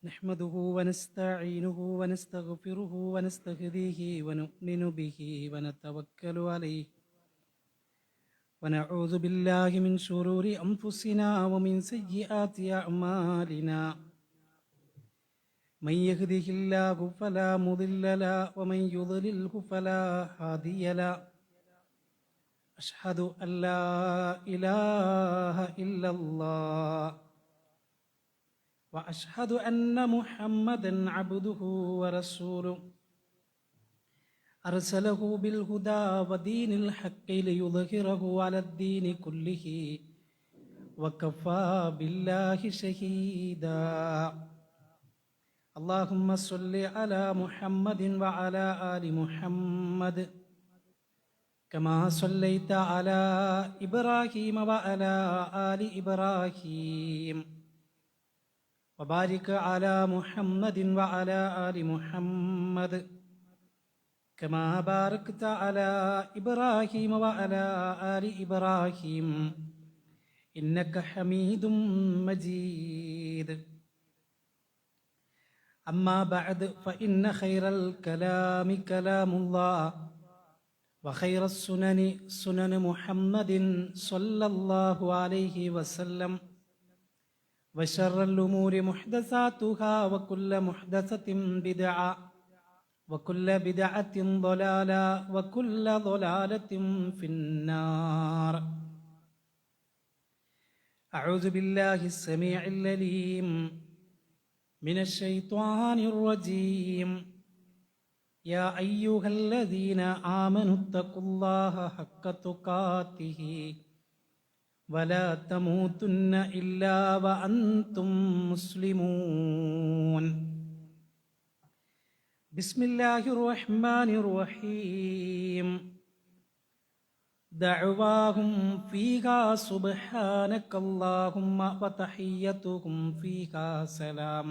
نحمده ونستعينه ونستغفره ونستهديه ونؤمن به ونتوكل عليه ونعوذ بالله من شرور أنفسنا ومن سيئات أعمالنا من يهده الله فلا مضل له ومن يضلله فلا هادي له أشهد أن لا إله إلا الله وأشهد أن محمدًا عبده ورسوله أرسله بالهدى ودين الحق ليظهره على الدين كله وكفى بالله شهيدا اللهم صل على محمد وعلى آل محمد كما صليت على إبراهيم وعلى آل إبراهيم وبارك على محمد وعلى آل محمد كما باركت على إبراهيم وعلى آل إبراهيم إنك حميد مجيد أما بعد فإن خير الكلام كلام الله وخير السنن سنن محمد صلى الله عليه وسلم وشر الأمور محدثاتها وكل محدثة بدعة وكل بدعة ضلالة وكل ضلالة في النار أعوذ بالله السميع العليم من الشيطان الرجيم يا أيها الذين آمنوا اتقوا الله حق تقاته ولا تموتن إلا وأنتم مسلمون بسم الله الرحمن الرحيم دعواهم فيها سبحانك اللهم وتحيتهم فيها سلام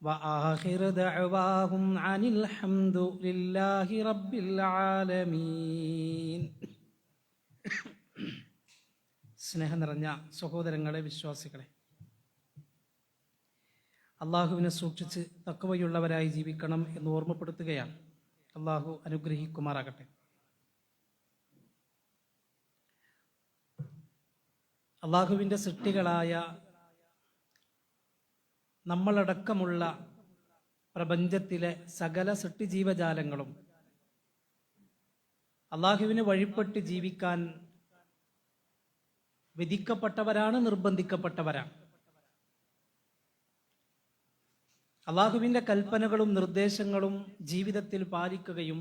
وآخر دعواهم عن الحمد لله رب العالمين. സ്നേഹം നിറഞ്ഞ സഹോദരങ്ങളെ, വിശ്വാസികളെ, അള്ളാഹുവിനെ സൂക്ഷിച്ച് തഖ്വയുള്ളവരായി ജീവിക്കണം എന്ന് ഓർമ്മപ്പെടുത്തുകയാണ്. അള്ളാഹു അനുഗ്രഹിക്കുമാറാകട്ടെ. അള്ളാഹുവിൻ്റെ സൃഷ്ടികളായ നമ്മളടക്കമുള്ള പ്രപഞ്ചത്തിലെ സകല സൃഷ്ടിജീവജാലങ്ങളും അള്ളാഹുവിനെ വഴിപ്പെട്ട് ജീവിക്കാൻ വിധിക്കപ്പെട്ടവരാണ്, നിർബന്ധിക്കപ്പെട്ടവരാണ്. അള്ളാഹുവിൻ്റെ കൽപ്പനകളും നിർദ്ദേശങ്ങളും ജീവിതത്തിൽ പാലിക്കുകയും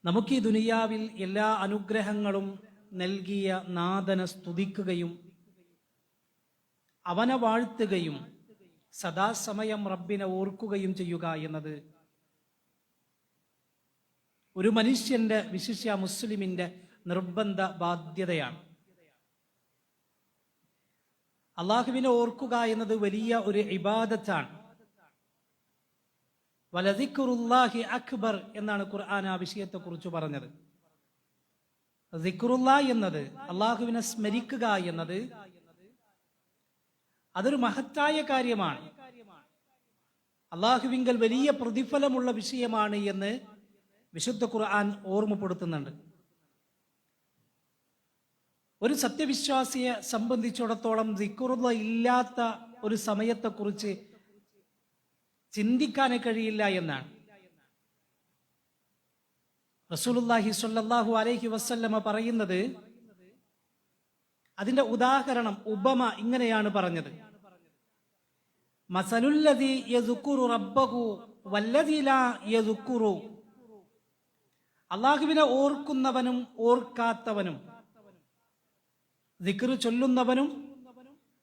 നമുക്ക് ഈ ദുനിയാവിൽ എല്ലാ അനുഗ്രഹങ്ങളും നൽകിയ നാഥനെ സ്തുതിക്കുകയും അവനെ വാഴ്ത്തുകയും സദാസമയം റബ്ബിനെ ഓർക്കുകയും ചെയ്യുക എന്നത് ഒരു മനുഷ്യന്റെ, വിശിഷ്യ മുസ്ലിമിന്റെ നിർബന്ധ ബാധ്യതയാണ്. അള്ളാഹുവിനെ ഓർക്കുക എന്നത് വലിയ ഒരു ഇബാദത്താണ്. വലദിക്റുല്ലാഹി അക്ബർ എന്നാണ് ഖുർആൻ ആ വിഷയത്തെക്കുറിച്ച് പറഞ്ഞത്. ദിക്റുല്ലാ എന്നത്, അള്ളാഹുവിനെ സ്മരിക്കുക എന്നത് അതൊരു മഹത്തായ കാര്യമാണ്. അള്ളാഹുവിങ്കൽ വലിയ പ്രതിഫലമുള്ള വിഷയമാണ് എന്ന് വിശുദ്ധ ഖുർആൻ ഓർമ്മപ്പെടുത്തുന്നുണ്ട്. ഒരു സത്യവിശ്വാസിയെ സംബന്ധിച്ചിടത്തോളം ദിക്റുള്ള ഇല്ലാത്ത ഒരു സമയത്തെക്കുറിച്ച് ചിന്തിക്കാനേ കഴിയില്ല എന്നാണ്. റസൂലുള്ളാഹി സ്വല്ലല്ലാഹു അലൈഹി വസല്ലമ പറയുന്നത്, അതിന്റെ ഉദാഹരണം, ഉപമ ഇങ്ങനെയാണ് പറഞ്ഞത്: മസലുല്ലദീ യസ്കുറു റബ്ബഹു വല്ലദീ ലാ യസ്കുറു. അല്ലാഹുവിനെ ഓർക്കുന്നവനും ഓർക്കാത്തവനും, ദിക്ർ ചൊല്ലുന്നവനും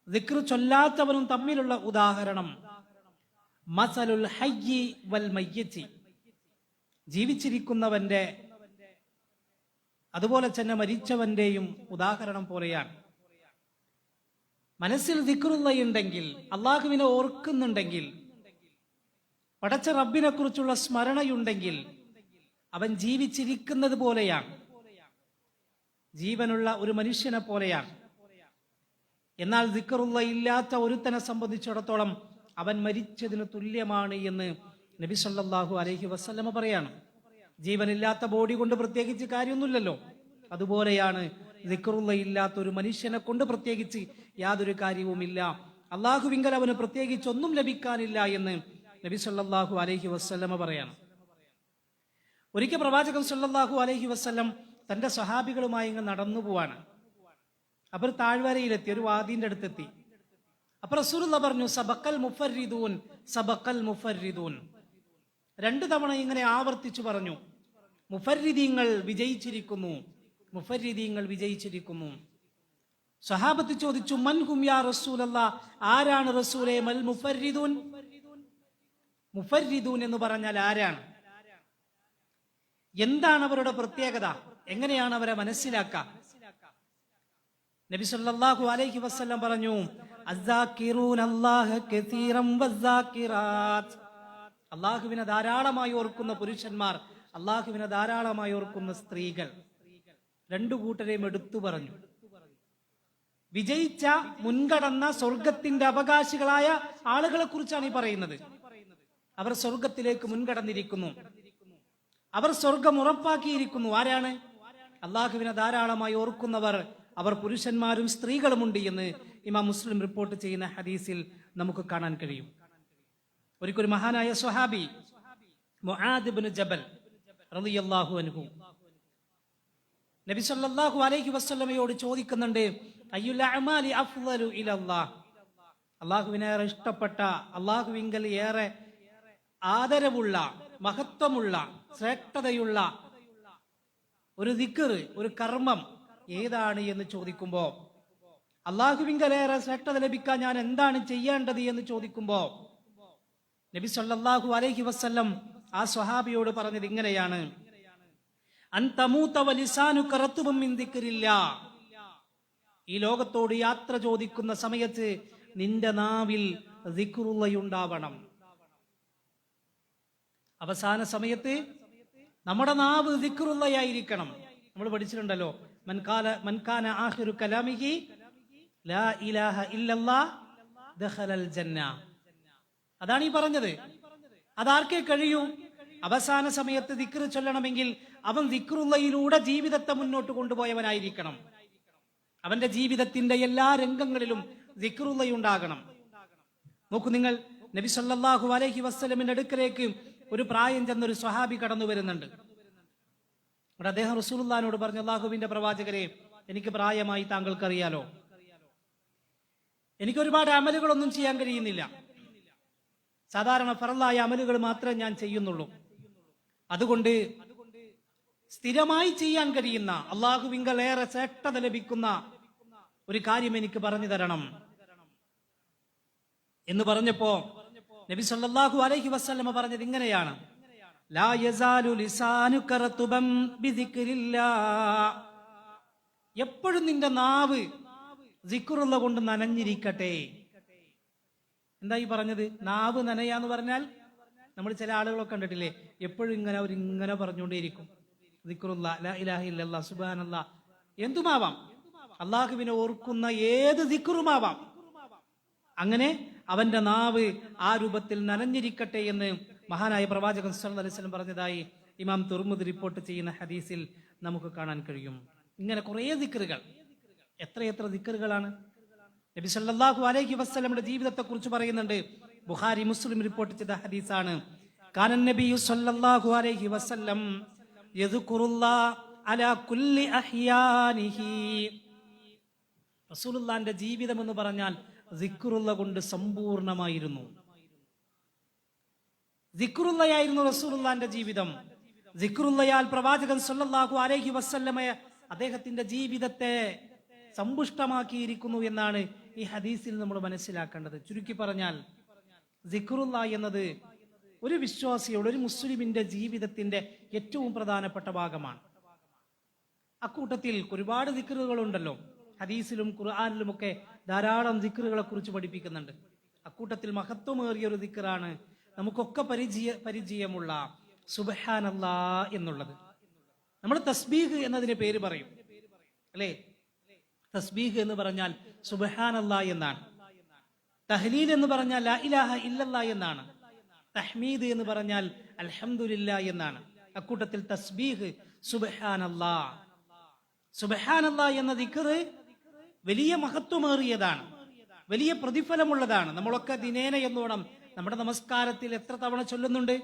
ദിക്ർ ചൊല്ലാത്തവനും തമ്മിലുള്ള ഉദാഹരണം മസലുൽ ഹയ്യി വൽ മയ്യിത്തി. ജീവിച്ചിരിക്കുന്നവന്റെ അതുപോലെ തന്നെ മരിച്ചവന്റെയും ഉദാഹരണം പോലെയാണ്. മനസ്സിൽ ദിക്റുള്ളയുണ്ടെങ്കിൽ, അള്ളാഹുവിനെ ഓർക്കുന്നുണ്ടെങ്കിൽ, പടച്ച റബ്ബിനെ കുറിച്ചുള്ള സ്മരണയുണ്ടെങ്കിൽ അവൻ ജീവിച്ചിരിക്കുന്നത് പോലെയാണ്. ജീവനുള്ള ഒരു മനുഷ്യനെ പോലെയാണ്. എന്നാൽ ദിക്റുള്ള ഇല്ലാത്ത ഒരുത്തനെ സംബന്ധിച്ചിടത്തോളം അവൻ മരിച്ചതിന് തുല്യമാണ് എന്ന് നബി സല്ലല്ലാഹു അലൈഹി വസല്ലമ പറയാണ്. ജീവനില്ലാത്ത ബോഡി കൊണ്ട് പ്രത്യേകിച്ച് കാര്യമൊന്നുമില്ലല്ലോ. അതുപോലെയാണ് ദിക്റുള്ള ഇല്ലാത്ത ഒരു മനുഷ്യനെ കൊണ്ട് പ്രത്യേകിച്ച് യാതൊരു കാര്യവുമില്ല. അള്ളാഹുവിങ്കൽ അവന് പ്രത്യേകിച്ച് ഒന്നും ലഭിക്കാനില്ല എന്ന് നബി സല്ലല്ലാഹു അലൈഹി വസല്ലമ പറയാണ്. ഒരിക്കൽ പ്രവാചകൻ സല്ലല്ലാഹു അലൈഹി വസല്ലം തന്റെ സഹാബികളുമായി ഇങ്ങ് നടന്നു പോവാണ്. അവർ താഴ്വരയിലെത്തി, ഒരു വാദിന്റെ അടുത്തെത്തി. അപ്പൊ റസൂലുള്ളാഹി പറഞ്ഞു, സബക്കൽ മുഫർരിദൂൻ, സബക്കൽ മുഫർരിദൂൻ. 2 തവണ ഇങ്ങനെ ആവർത്തിച്ചു പറഞ്ഞു, മുഫർരിദീങ്ങൾ വിജയിച്ചിരിക്കുന്നു, മുഫർരിദീങ്ങൾ വിജയിച്ചിരിക്കുന്നു. സഹാബത്ത് ചോദിച്ചു, മൻ ഹും യാ റസൂലല്ലാഹ്, ആരാണ് റസൂലേ മൽ മുഫർരിദൂൻ? മുഫർരിദൂൻ എന്ന് പറഞ്ഞാൽ ആരാണ്? എന്താണ് അവരുടെ പ്രത്യേകത? എങ്ങനെയാണ് അവരെ മനസ്സിലാക്കുക? നബി സല്ലല്ലാഹു അലൈഹി വസല്ലം പറഞ്ഞു, അസ്സാകിറൂനല്ലാഹ കസീറൻ വസ്സാകിറാത്ത്. അല്ലാഹുവിനെ ധാരാളമായി ഓർക്കുന്ന പുരുഷന്മാർ, അല്ലാഹുവിനെ ധാരാളമായി ഓർക്കുന്ന സ്ത്രീകൾ. 2 കൂട്ടരെയും എടുത്തു പറഞ്ഞു. വിജയിച്ച, മുൻകടന്ന സ്വർഗത്തിന്റെ അവകാശികളായ ആളുകളെ കുറിച്ചാണ് ഈ പറയുന്നത്. അവർ സ്വർഗത്തിലേക്ക് മുൻകടന്നിരിക്കുന്നു, അവർ സ്വർഗം ഉറപ്പാക്കിയിരിക്കുന്നു. ആരാണ്? അള്ളാഹുവിനെ ധാരാളമായി ഓർക്കുന്നവർ. അവർ പുരുഷന്മാരും സ്ത്രീകളുമുണ്ട് എന്ന് ഇമാം മുസ്ലിം റിപ്പോർട്ട് ചെയ്യുന്ന ഹദീസിൽ നമുക്ക് കാണാൻ കഴിയും. ഒരിക്കൽ മഹാനായ സ്വഹാബി മുആദ് ഇബ്നു ജബൽ റളിയല്ലാഹു അൻഹു നബി സല്ലല്ലാഹു അലൈഹി വസല്ലമയോട് ചോദിക്കുന്നുണ്ട്, അയ്യുൽ അഅമാലി അഫ്ളലു ഇലല്ലാഹ്, അള്ളാഹുവിനേറെ ഇഷ്ടപ്പെട്ട, അള്ളാഹുവിങ്കൽ ഏറെ ആദരവുള്ള, മഹത്വമുള്ള, ശ്രേഷ്ഠതയുള്ള ഒരു ദിക്ർ, ഒരു കർമ്മം ഏതാണ് എന്ന് ചോദിക്കുമ്പോ, അള്ളാഹുവിങ്കലേറെ ശ്രേഷ്ഠത ലഭിക്കാൻ ഞാൻ എന്താണ് ചെയ്യേണ്ടത് എന്ന് ചോദിക്കുമ്പോ നബി സല്ലല്ലാഹു അലൈഹി വസല്ലം ആ സ്വഹാബിയോട് പറഞ്ഞത് ഇങ്ങനെയാണ്, അൻതമൂത വലിസാനുക റത്ബും മിൻ ദിക്രില്ലാഹ്. ഈ ലോകത്തോട് യാത്ര ചോദിക്കുന്ന സമയത്ത് നിന്റെ നാവിൽ ദിക്റുള്ളയുണ്ടാവണം. അവസാന സമയത്ത് നമ്മുടെ നാവ് ദിക്റുള്ളയായിരിക്കണം. നമ്മൾ പഠിച്ചിട്ടുണ്ടല്ലോ, മൻകാന ആഖിറു കലാമിഹി ലാ ഇലാഹ ഇല്ലല്ലാഹ് ദഖലൽ ജന്ന. അതാണ് ഈ പറഞ്ഞത്. അതാർക്കേ കഴിയൂ? അവസാന സമയത്ത് ദിക്ർ ചൊല്ലണമെങ്കിൽ അവൻ ദിക്റുള്ളയിലൂടെ ജീവിതത്തെ മുന്നോട്ട് കൊണ്ടുപോയവനായിരിക്കണം. അവന്റെ ജീവിതത്തിന്റെ എല്ലാ രംഗങ്ങളിലും ദിക്റുള്ളയുണ്ടാകണം. നോക്കൂ നിങ്ങൾ, നബി സല്ലല്ലാഹു അലൈഹി വസല്ലമിന്റെ അടുക്കലേക്ക് ഒരു പ്രായം ചെന്നൊരു സ്വഹാബി കടന്നു വരുന്നുണ്ട്. അദ്ദേഹം റസൂലുള്ളാഹിനോട് പറഞ്ഞു, അല്ലാഹുവിന്റെ പ്രവാചകരെ, എനിക്ക് പ്രായമായി, താങ്കൾക്കറിയാലോ, എനിക്ക് ഒരുപാട് അമലുകളൊന്നും ചെയ്യാൻ കഴിയുന്നില്ല. സാധാരണ ഫറളായ അമലുകൾ മാത്രമേ ഞാൻ ചെയ്യുന്നുള്ളൂ. അതുകൊണ്ട് സ്ഥിരമായി ചെയ്യാൻ കഴിയുന്ന, അള്ളാഹുവിങ്കൽ ഏറെ ശ്രേഷ്ഠത ലഭിക്കുന്ന ഒരു കാര്യം എനിക്ക് പറഞ്ഞു തരണം എന്ന് പറഞ്ഞപ്പോ നബി സല്ലല്ലാഹു അലൈഹി വസല്ലമ പറഞ്ഞത് ഇങ്ങനെയാണ്, ലാ യസാലു ലിസാനുക റത്ബൻ ബിദിക്രില്ലാഹ്. എപ്പോഴും നിന്റെ നാവ് ദിക്റുള്ള കൊണ്ട് നനഞ്ഞിരിക്കട്ടെ. എന്താ ഈ പറഞ്ഞത്? നാവ് നനയാന്ന് പറഞ്ഞാൽ നമ്മൾ ചില ആളുകളൊക്കെ കണ്ടിട്ടില്ലേ, എപ്പോഴും ഇങ്ങനെ അവരിങ്ങനെ പറഞ്ഞുകൊണ്ടേയിരിക്കും, ദിക്റുല്ലാഹ്, ലാ ഇലാഹ ഇല്ലല്ലാഹ്, സുബ്ഹാനല്ലാഹ്. എന്തുമാവാം, അള്ളാഹുവിനെ ഓർക്കുന്ന ഏത് ദിക്റുമാവാം. അങ്ങനെ അവന്റെ നാവ് ആ രൂപത്തിൽ നനഞ്ഞിരിക്കട്ടെ എന്ന് മഹാനായ പ്രവാചകൻ സല്ലല്ലാഹു അലൈഹി വസല്ലം പറഞ്ഞതായി ഇമാം തുർമുദി റിപ്പോർട്ട് ചെയ്യുന്ന ഹദീസിൽ നമുക്ക് കാണാൻ കഴിയും. ഇങ്ങനെ കുറേ ദിക്റുകൾ, എത്രയെത്ര ദിക്റുകളാണ്. നബി സല്ലല്ലാഹു അലൈഹി വസല്ലമയുടെ ജീവിതത്തെ കുറിച്ച് പറയുന്നുണ്ട്. ബുഖാരി മുസ്ലിം റിപ്പോർട്ട് ചെയ്ത ഹദീസാണ്. കാന നബിയു സല്ലല്ലാഹു അലൈഹി വസല്ലം യദ്കുറുല്ലാഹ അലാ കുല്ലി അഹ്യാനിഹി. റസൂലുള്ളാഹിന്റെ ജീവിതം എന്ന് പറഞ്ഞാൽ ദിക്റുള്ള കൊണ്ട് സമ്പൂർണമായിരുന്നു. ദിക്റുള്ളയായിരുന്നു റസൂലുള്ളാഹിന്റെ ജീവിതം. ദിക്റുള്ളയാൽ പ്രവാചകൻ സല്ലല്ലാഹു അലൈഹി വസല്ലമയെ അദ്ദേഹത്തിന്റെ ജീവിതത്തെ സമ്പുഷ്ടമാക്കിയിരിക്കുന്നു എന്നാണ് ഈ ഹദീസിൽ നമ്മൾ മനസ്സിലാക്കേണ്ടത്. ചുരുക്കി പറഞ്ഞാൽ ദിക്റുള്ള എന്നത് ഒരു വിശ്വാസിയുടെ, ഒരു മുസ്ലിമിന്റെ ജീവിതത്തിന്റെ ഏറ്റവും പ്രധാനപ്പെട്ട ഭാഗമാണ്. അക്കൂട്ടത്തിൽ ഒരുപാട് ദിക്റുകളുണ്ടല്ലോ. ഹദീസിലും ഖുർആനിലുമൊക്കെ ധാരാളം ദിക്റുകളെ കുറിച്ച് പഠിപ്പിക്കുന്നുണ്ട്. അക്കൂട്ടത്തിൽ മഹത്വമേറിയ ഒരു ദിക്റാണ് നമുക്കൊക്കെ പരിചയമുള്ള സുബ്ഹാനല്ലാഹ് എന്നുള്ളത്. നമ്മൾ തസ്ബീഹ് എന്നതിന് പേര് പറയും അല്ലേ? തസ്ബീഹ് എന്ന് പറഞ്ഞാൽ സുബ്ഹാനല്ലാഹ് എന്നാണ്. തഹ്ലീൽ എന്ന് പറഞ്ഞാൽ ലാ ഇലാഹ ഇല്ലല്ലാഹ് എന്നാണ്. തഹ്മീദ് എന്ന് പറഞ്ഞാൽ അൽഹംദുലില്ലാഹ് എന്നാണ്. അക്കൂട്ടത്തിൽ തസ്ബീഹ് സുബ്ഹാനല്ലാഹ്. സുബ്ഹാനല്ലാഹ് എന്ന ദിക്ർ വലിയ മഹത്വമേറിയതാണ്, വലിയ പ്രതിഫലമുള്ളതാണ്. നമ്മളൊക്കെ ദിനേന എന്നോണം നമ്മുടെ നമസ്കാരത്തിൽ എത്ര തവണ ചൊല്ലുന്നുണ്ട്?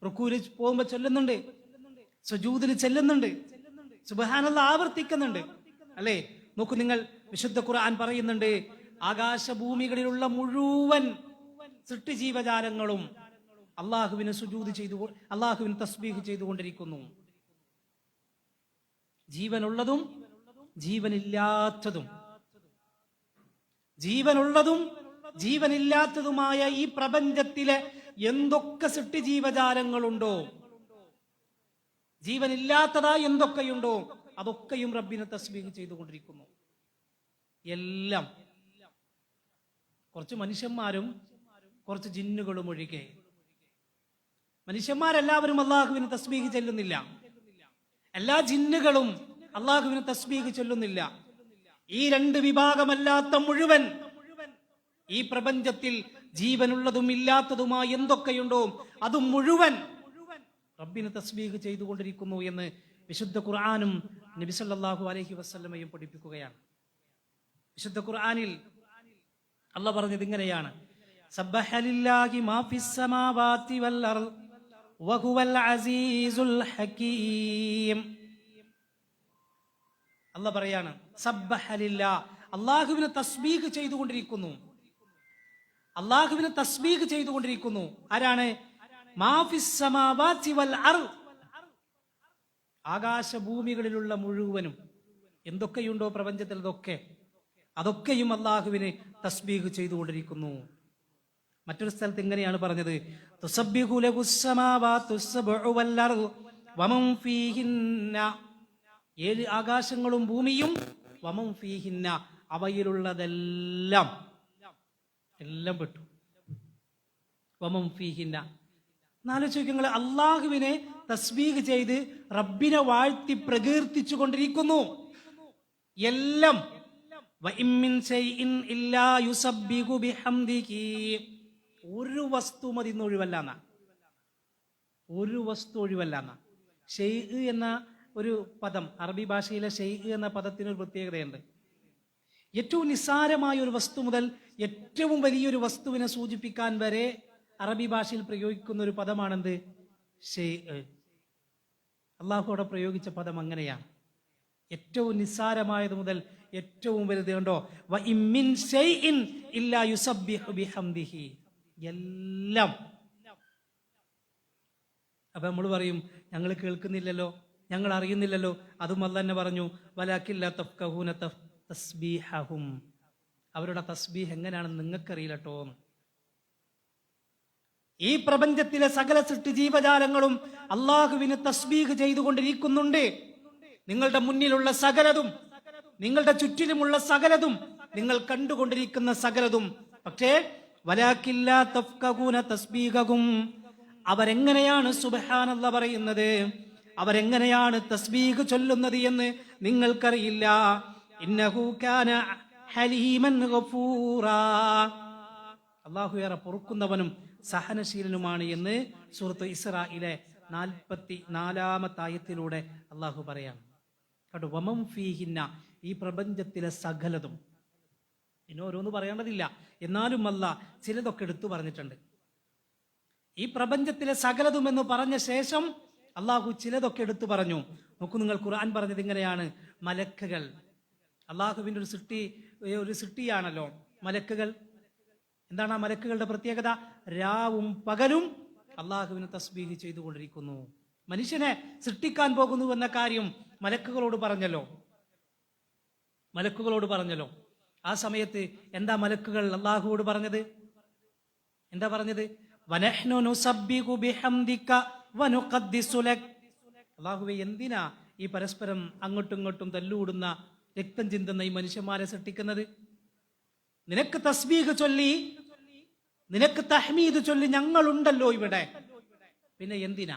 റുക്കൂല് പോകുമ്പോൾ ചൊല്ലുന്നുണ്ട്, സുജൂദിൽ ചെല്ലുന്നുണ്ട്, സുബ്ഹാനല്ലാഹ് ആവർത്തിക്കുന്നുണ്ട്, അല്ലേ? നോക്കൂ നിങ്ങൾ, വിശുദ്ധ ഖുർആൻ പറയുന്നുണ്ട്, ആകാശഭൂമികളിലുള്ള മുഴുവൻ സൃഷ്ടിജീവജാലങ്ങളും അള്ളാഹുവിന് സുജൂദ് ചെയ്തു, അള്ളാഹുവിന് തസ്ബീഹ് ചെയ്തുകൊണ്ടിരിക്കുന്നു. ജീവനുള്ളതും ജീവനില്ലാത്തതും, ജീവനുള്ളതും ജീവനില്ലാത്തതുമായ ഈ പ്രപഞ്ചത്തിലെ എന്തൊക്കെ സൃഷ്ടിജീവജാലങ്ങളുണ്ടോ, ജീവനില്ലാത്തതായി എന്തൊക്കെയുണ്ടോ, അതൊക്കെയും റബ്ബിനെ തസ്ബീഹ് ചെയ്തുകൊണ്ടിരിക്കുന്നു. എല്ലാം, കുറച്ച് മനുഷ്യന്മാരും കുറച്ച് ജിന്നുകളും ഒഴികെ. മനുഷ്യന്മാരെല്ലാവരും അള്ളാഹുവിന് തസ്ബീഹ് ചെല്ലുന്നില്ല, എല്ലാ ജിന്നുകളും അള്ളാഹുവിന് തസ്ബീഹ് ചൊല്ലുന്നില്ല. ഈ രണ്ട് വിഭാഗമല്ലാത്ത മുഴുവൻ ഈ പ്രപഞ്ചത്തിൽ ജീവനുള്ളതും ഇല്ലാത്തതുമായി എന്തൊക്കെയുണ്ടോ അതും മുഴുവൻ റബ്ബിന് തസ്ബീഹ് ചെയ്തുകൊണ്ടിരിക്കുന്നു എന്ന് വിശുദ്ധ ഖുർആനും നബി സല്ലല്ലാഹു അലൈഹി വസല്ലമയും പഠിപ്പിക്കുകയാണ്. വിശുദ്ധ ഖുർആനിൽ അല്ലാഹ് പറഞ്ഞത് ഇങ്ങനെയാണ്: സബ്ബഹ ലില്ലാഹി മാ ഫിസ് സമാവാതി വൽ അർദ് വഹുവൽ അസീസുൽ ഹകീം. അല്ലാഹ് പറയാണ്, സബ്ബഹ ലില്ലാഹ്, അല്ലാഹുവിനെ തസ്ബീഹ് ചെയ്തുകൊണ്ടിരിക്കുന്നു, അല്ലാഹുവിനെ തസ്ബീഹ് ചെയ്തുകൊണ്ടിരിക്കുന്നു. ആരാണ്? മാ ഫിസ് സമാവാതി വൽ അർദ്, ആകാശഭൂമികളിലുള്ള മുഴുവനും എന്തൊക്കെയുണ്ടോ പ്രപഞ്ചത്തിൽ അതൊക്കെയും അല്ലാഹുവിനെ തസ്ബീഹ് ചെയ്തുകൊണ്ടിരിക്കുന്നു. മറ്റൊരു സ്ഥലത്ത് ഇങ്ങനെയാണ് പറഞ്ഞത്: തുസബ്ബിഹു ലഹുസ് സമാവാതു സബ്ഉ വൽ അർദ് വമൻ ഫീഹിന്ന, 7 ആകാശങ്ങളും ഭൂമിയും, വമൻ ഫീഹിന്ന, അവയിലുള്ളതെല്ലാം, എല്ലാം പെട്ടു. വമൻ ഫീഹിന്ന, ആലോചിക്കുക, അള്ളാഹുവിനെ തസ്ബീഹ് ചെയ്ത് റബ്ബിനെ വാഴ്ത്തി പ്രകീർത്തിച്ചു കൊണ്ടിരിക്കുന്നു. എല്ലാം. വഇൻ മിൻ ശൈഇൻ ഇല്ലാ യുസബ്ബിഹു ബിഹംദിഹി, ഒരു വസ്തു അതിന്ന് ഒഴിവല്ല, ഒരു വസ്തു ഒഴിവല്ല. ഷെയ്ഖ് എന്ന ഒരു പദം, അറബി ഭാഷയിലെ ഷെയ്ഖ് എന്ന പദത്തിന് ഒരു പ്രത്യേകതയുണ്ട്. ഏറ്റവും നിസ്സാരമായ ഒരു വസ്തു മുതൽ ഏറ്റവും വലിയൊരു വസ്തുവിനെ സൂചിപ്പിക്കാൻ വരെ അറബി ഭാഷയിൽ പ്രയോഗിക്കുന്ന ഒരു പദമാണെന്ത്? ഷെയ്ഖ്. അള്ളാഹു അവിടെ പ്രയോഗിച്ച പദം അങ്ങനെയാണ്. ഏറ്റവും നിസ്സാരമായത് മുതൽ ഏറ്റവും വലുത് കണ്ടോ, വഇൻ മിൻ ശൈഇൻ ഇല്ലാ യുസബ്ബിഹു ബിഹംദിഹി, എല്ലാം. അപ്പൊ നമ്മൾ പറയും, ഞങ്ങൾ കേൾക്കുന്നില്ലല്ലോ, ഞങ്ങൾ അറിയുന്നില്ലല്ലോ. അതും അല്ലാഹ് തന്നെ പറഞ്ഞു, വലാകിൻ ലാ തഫ്ഖഹൂന തസ്ബീഹഹും, അവരുടെ തസ്ബീഹ് എങ്ങനെയാണെന്ന് നിങ്ങൾക്കറിയില്ലട്ടോ. ഈ പ്രപഞ്ചത്തിലെ സകല സൃഷ്ടി ജീവജാലങ്ങളും അള്ളാഹുവിന് തസ്ബീഹ് ചെയ്തുകൊണ്ടിരിക്കുന്നുണ്ട്. നിങ്ങളുടെ മുന്നിലുള്ള സകലതും, നിങ്ങളുടെ ചുറ്റിലുമുള്ള സകലതും, നിങ്ങൾ കണ്ടുകൊണ്ടിരിക്കുന്ന സകലതും. പക്ഷേ വലാകിൻ ലാ തഫ്ഖഹൂന തസ്ബീഹഹും, അവരെങ്ങനെയാണ് സുബ്ഹാനല്ലാഹ് പറയുന്നത്, അവരെങ്ങനെയാണ് തസ്ബീഹ് ചൊല്ലുന്നത് എന്ന് നിങ്ങൾക്കറിയില്ല. ഇന്നഹു കാന ഹലീമൻ ഗഫൂറാ, അല്ലാഹു ഏറെ പൊറുക്കുന്നവനും സഹനശീലനുമാണ് എന്ന് സൂറത്ത് ഇസ്രായിലെ 44-ാമത്തെ ആയത്തിലൂടെ അല്ലാഹു പറയാണ്. കേട്ടോ, വമൻ ഫീഹിന്ന, ഈ പ്രപഞ്ചത്തിലെ സകലതും. ഇനി ഓരോന്ന് പറയേണ്ടതില്ല, എന്നാലും അല്ലാഹ് ചിലതൊക്കെ എടുത്തു പറഞ്ഞിട്ടുണ്ട്. ഈ പ്രപഞ്ചത്തിലെ സകലതും എന്ന് പറഞ്ഞ ശേഷം അള്ളാഹു ചിലതൊക്കെ എടുത്തു പറഞ്ഞു. നോക്കൂ നിങ്ങൾ, ഖുർആൻ പറഞ്ഞത് ഇങ്ങനെയാണ്: മലക്കുകൾ, അള്ളാഹുവിൻ്റെ ഒരു സൃഷ്ടിയാണല്ലോ മലക്കുകൾ. എന്താണ് ആ മലക്കുകളുടെ പ്രത്യേകത? രാവും പകലും അള്ളാഹുവിനെ തസ്ബീഹ് ചെയ്തുകൊണ്ടിരിക്കുന്നു. മനുഷ്യനെ സൃഷ്ടിക്കാൻ പോകുന്നു എന്ന കാര്യം മലക്കുകളോട് പറഞ്ഞല്ലോ. ആ സമയത്ത് എന്താ മലക്കുകൾ അള്ളാഹുവോട് പറഞ്ഞത്? എന്താ പറഞ്ഞത്? വനഹ്നു നുസബ്ബിഹു ബിഹംദിക വനുഖദ്ദിസു ലക്, അള്ളാഹുവേ, എന്തിനാ ഈ പരസ്പരം അങ്ങോട്ടും ഇങ്ങോട്ടും തല്ലുകൂടുന്ന, രക്തം ചിന്തുന്ന ഈ മനുഷ്യന്മാരെ സൃഷ്ടിക്കുന്നത്? നിനക്ക് തസ്ബീഹ് ചൊല്ലി, നിനക്ക് തഹ്മീദ് ചൊല്ലി ഞങ്ങളുണ്ടല്ലോ ഇവിടെ, പിന്നെ എന്തിനാ?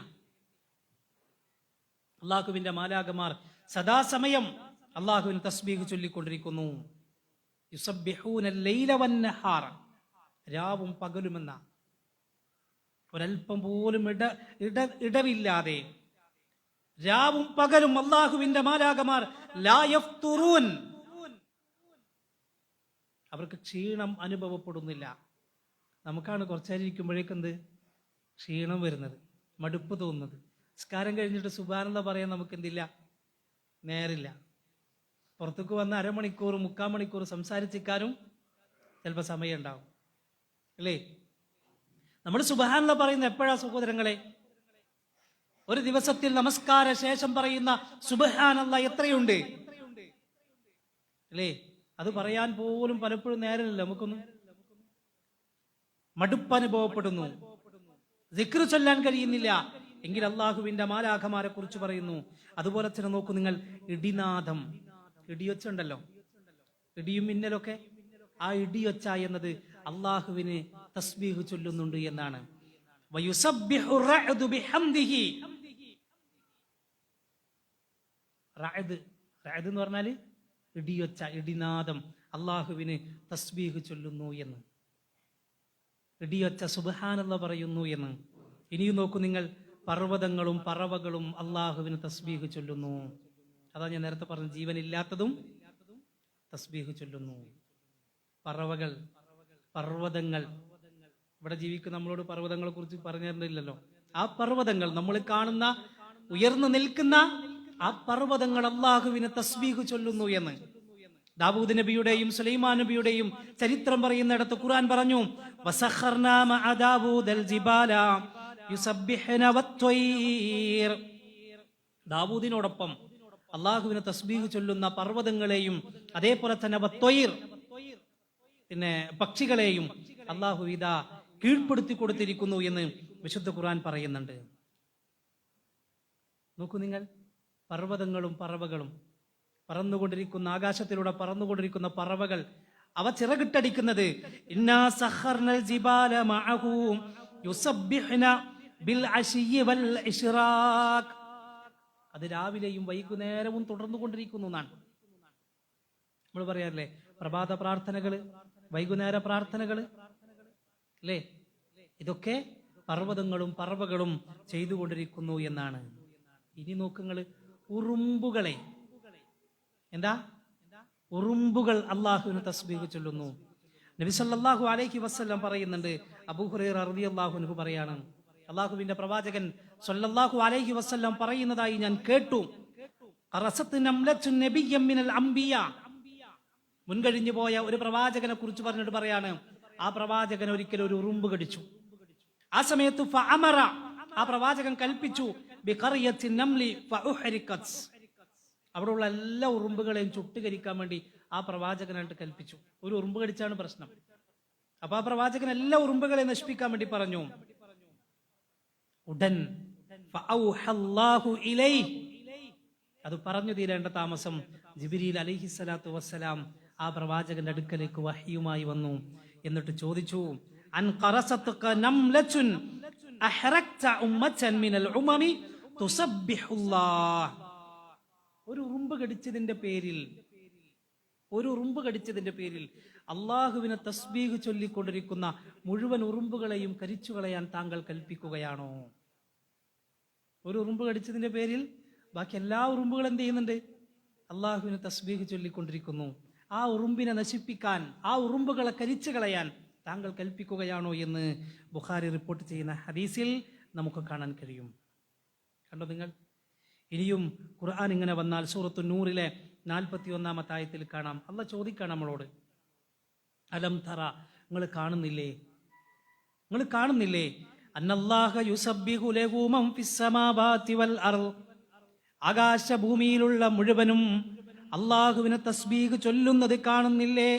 അള്ളാഹുവിന്റെ മാലാകമാർ സദാസമയം അള്ളാഹുവിന് തസ്ബീഹ് ചൊല്ലിക്കൊണ്ടിരിക്കുന്നു. യുസബ്ബിഹൂന ലൈല വന്നഹാറ, രാവും പകലുമെന്ന ഒരൽപ്പം പോലും ഇടവില്ലാതെ രാവും പകലും അല്ലാഹുവിന്റെ മാലാഖമാർ ലാ യഫ്തുറൂൻ, അവർക്ക് ക്ഷീണം അനുഭവപ്പെടുന്നില്ല. നമുക്കാണ് കുറച്ചേരം ഇരിക്കുമ്പോഴേക്ക് ക്ഷീണം വരുന്നത്, മടുപ്പ് തോന്നുന്നത്. നിസ്കാരം കഴിഞ്ഞിട്ട് സുബ്ഹാനല്ലാഹ് പറയാൻ നമുക്ക് എന്തില്ല, നേരില്ല. പുറത്തേക്ക് വന്ന് അരമണിക്കൂർ 3/4 മണിക്കൂർ സംസാരിച്ചിരിക്കാനും ചിലപ്പോൾ സമയം ഉണ്ടാവും അല്ലേ? നമ്മൾ സുബ്ഹാനല്ലാഹ് പറയുന്ന എപ്പോഴാ സഹോദരങ്ങളെ? ഒരു ദിവസത്തിൽ നമസ്കാര ശേഷം പറയുന്ന സുബ്ഹാനല്ലാഹ് എത്രയുണ്ട് അല്ലേ? അത് പറയാൻ പോലും പലപ്പോഴും നേരമില്ല. നമുക്കൊന്നും മടുപ്പ് അനുഭവപ്പെടുന്നു, ദിക്ർ ചൊല്ലാൻ കഴിയുന്നില്ല. എങ്കിൽ അള്ളാഹുവിന്റെ മാലാഖമാരെ കുറിച്ച് പറയുന്നു. അതുപോലെ തന്നെ നോക്കൂ നിങ്ങൾ, ഇടിനാദം, ഇടിയൊച്ചുണ്ടല്ലോ, ഇടിയും മിന്നലൊക്കെ, ആ ഇടിയൊച്ച എന്നത് അള്ളാഹുവിന് തസ്ബീഹ് ചൊല്ലുന്നുണ്ട് എന്നാണ്. വയുസബ്ബിഹു റഅദു ബിഹംദിഹി, റഅദ് എന്ന് പറഞ്ഞാല് ഇടിയൊച്ച, ഇടിനാദം അള്ളാഹുവിന് തസ്ബീഹ് ചൊല്ലുന്നു എന്ന്, ഇടിയൊച്ച സുബ്ഹാനല്ലാഹ് പറയുന്നു എന്ന്. ഇനിയും നോക്കൂ നിങ്ങൾ, പർവ്വതങ്ങളും പറവകളും അള്ളാഹുവിന് തസ്ബീഹ് ചൊല്ലുന്നു. അതാ ഞാൻ നേരത്തെ പറഞ്ഞു, ജീവനില്ലാത്തതും തസ്ബീഹ് ചൊല്ലുന്നു. പറവകൾ, പർവ്വതങ്ങൾ, ഇവിടെ ജീവിക്കുന്ന നമ്മളോട് പർവ്വതങ്ങളെ കുറിച്ച് പറഞ്ഞു തരുന്നില്ലല്ലോ. ആ പർവ്വതങ്ങൾ, നമ്മൾ കാണുന്ന ഉയർന്നു നിൽക്കുന്ന ആ പർവ്വതങ്ങൾ അള്ളാഹുവിന് തസ്ബീഹ് ചൊല്ലുന്നു എന്ന്. ദാവൂദ് നബിയുടെയും സുലൈമാൻ നബിയുടെയും ചരിത്രം പറയുന്നിടത്ത് ഖുർആൻ പറഞ്ഞു, വസഖർനാ മഅ ദാവൂദൽ ജിബാല യുസബ്ബിഹ്ന വത്വയ്ർ. ദാവൂദിനോടൊപ്പം അള്ളാഹുവിന് തസ്ബീഹ് ചൊല്ലുന്ന പർവ്വതങ്ങളെയും അതേപോലെ തന്നെ വത്വയ്ർ, പിന്നെ പക്ഷികളെയും അള്ളാഹു ഇതാ കീഴ്പ്പെടുത്തി കൊടുത്തിരിക്കുന്നു എന്ന് വിശുദ്ധ ഖുർആൻ പറയുന്നുണ്ട്. നോക്കൂ നിങ്ങൾ, പർവ്വതങ്ങളും പറവകളും, പറന്നുകൊണ്ടിരിക്കുന്ന, ആകാശത്തിലൂടെ പറന്നുകൊണ്ടിരിക്കുന്ന പറവകൾ, അവ ചിറകിട്ടടിക്കുന്നത് ഇന്നാ സഖർനൽ ജിബാല മഅഹു യുസബ്ബിഹ്ന ബിൽ അശിയ്യി വൽ ഇശ്റാഖ്, അത് രാവിലെയും വൈകുന്നേരവും തുടർന്നുകൊണ്ടിരിക്കുന്നു എന്നാണ്. നമ്മൾ പറയാറില്ലേ, പ്രഭാത പ്രാർത്ഥനകള്, വൈകുന്നേര പ്രാർത്ഥനകള് അല്ലേ? ഇതൊക്കെ പർവ്വതങ്ങളും പറവകളും ചെയ്തുകൊണ്ടിരിക്കുന്നു എന്നാണ്. ഇനി നോക്കുങ്ങള്, ഉറുമ്പുകളെ, എന്താ ഉറുമ്പുകൾ അള്ളാഹുവിന് തസ്ബീഹ് ചൊല്ലുന്നു. നബി സല്ലല്ലാഹു അലൈഹി വസല്ലം പറയുന്നുണ്ട്, അബൂ ഹുറൈറ റളിയല്ലാഹു അൻഹു പറയാണ്, അള്ളാഹുവിന്റെ പ്രവാചകൻ സല്ലല്ലാഹു അലൈഹി വസല്ലം പറയുന്നതായി ഞാൻ കേട്ടു, ഖറസത്ത് നംലത്തുൻ നബിയ്യം മിനൽ അംബിയാ, മുൻകഴിഞ്ഞു പോയ ഒരു പ്രവാചകനെ കുറിച്ച് പറഞ്ഞിട്ട് പറയാണ്, ആ പ്രവാചകൻ ഒരിക്കലും ഒരു ഉറുമ്പ് കടിച്ചു. ആ സമയത്ത് ഫഅമറ, ആ പ്രവാചകൻ കൽപ്പിച്ചു, ബിഖറിയത്തിൻ നംലി ഫഉഹരിക്കത്, അവിടെയുള്ള എല്ലാ ഉറുമ്പുകളെയും ചുട്ടുകരിക്കാൻ വേണ്ടി ആ പ്രവാചകനായിട്ട് കൽപ്പിച്ചു. ഒരു ഉറുമ്പ് കടിച്ചാണ് പ്രശ്നം. അപ്പൊ ആ പ്രവാചകൻ എല്ലാ ഉറുമ്പുകളെയും നശിപ്പിക്കാൻ വേണ്ടി പറഞ്ഞു. ഉടൻ ഫഔഹല്ലാഹു ഇലൈഹി, അത് പറഞ്ഞു തീരേണ്ട താമസം ജിബ്രീൽ അലൈഹിസ്സലാത്തു വസ്സലാം ആ പ്രവാചകന്റെ അടുക്കലേക്ക് വഹ്യുമായി വന്നു. എന്നിട്ട് ചോദിച്ചു, അൻ ഖറസതുക നംലത്തുൻ അഹ്റക്ത ഉമ്മതൻ മിനൽ ഉമമി തുസബ്ബിഹുല്ലാഹ്, ഒരു ഉറുമ്പ് കടിച്ചതിന്റെ പേരിൽ, ഒരു ഉറുമ്പ് കടിച്ചതിന്റെ പേരിൽ അള്ളാഹുവിനെ തസ്ബീഹ് ചൊല്ലിക്കൊണ്ടിരിക്കുന്ന മുഴുവൻ ഉറുമ്പുകളെയും കരിച്ചു കളയാൻ താങ്കൾ കൽപ്പിക്കുകയാണോ? ഒരു ഉറുമ്പ് കടിച്ചതിന്റെ പേരിൽ ബാക്കി എല്ലാ ഉറുമ്പുകളും എന്ത് ചെയ്യുന്നുണ്ട്? അള്ളാഹുവിനെ തസ്ബീഹ് ചൊല്ലിക്കൊണ്ടിരിക്കുന്നു. ആ ഉറുമ്പിനെ നശിപ്പിക്കാൻ, ആ ഉറുമ്പുകളെ കരിച്ചു കളയാൻ താങ്കൾ കൽപ്പിക്കുകയാണോ എന്ന് ബുഖാരി റിപ്പോർട്ട് ചെയ്യുന്ന ഹദീസിൽ നമുക്ക് കാണാൻ കഴിയും. കണ്ടോ നിങ്ങൾ? ഇനിയും ഖുർആൻ ഇങ്ങനെ വന്നാൽ സൂറത്തു നൂറിലെ 41-ാമത്തെ ആയത്തിൽ കാണാം, അള്ളാഹ് ചോദിക്കണം നമ്മളോട്, അലം തറ, നിങ്ങൾ കാണുന്നില്ലേ, നിങ്ങൾ കാണുന്നില്ലേ, അന്നല്ലാഹ യുസബ്ബിഹു ലഹു മൻ ഫിസ്സമാവാതി വൽ അർദ്, ആകാശഭൂമിയിലുള്ള മുഴുവനും അള്ളാഹുവിനെ തസ്ബീഹ് ചൊല്ലുന്നത് കാണുന്നില്ലേ,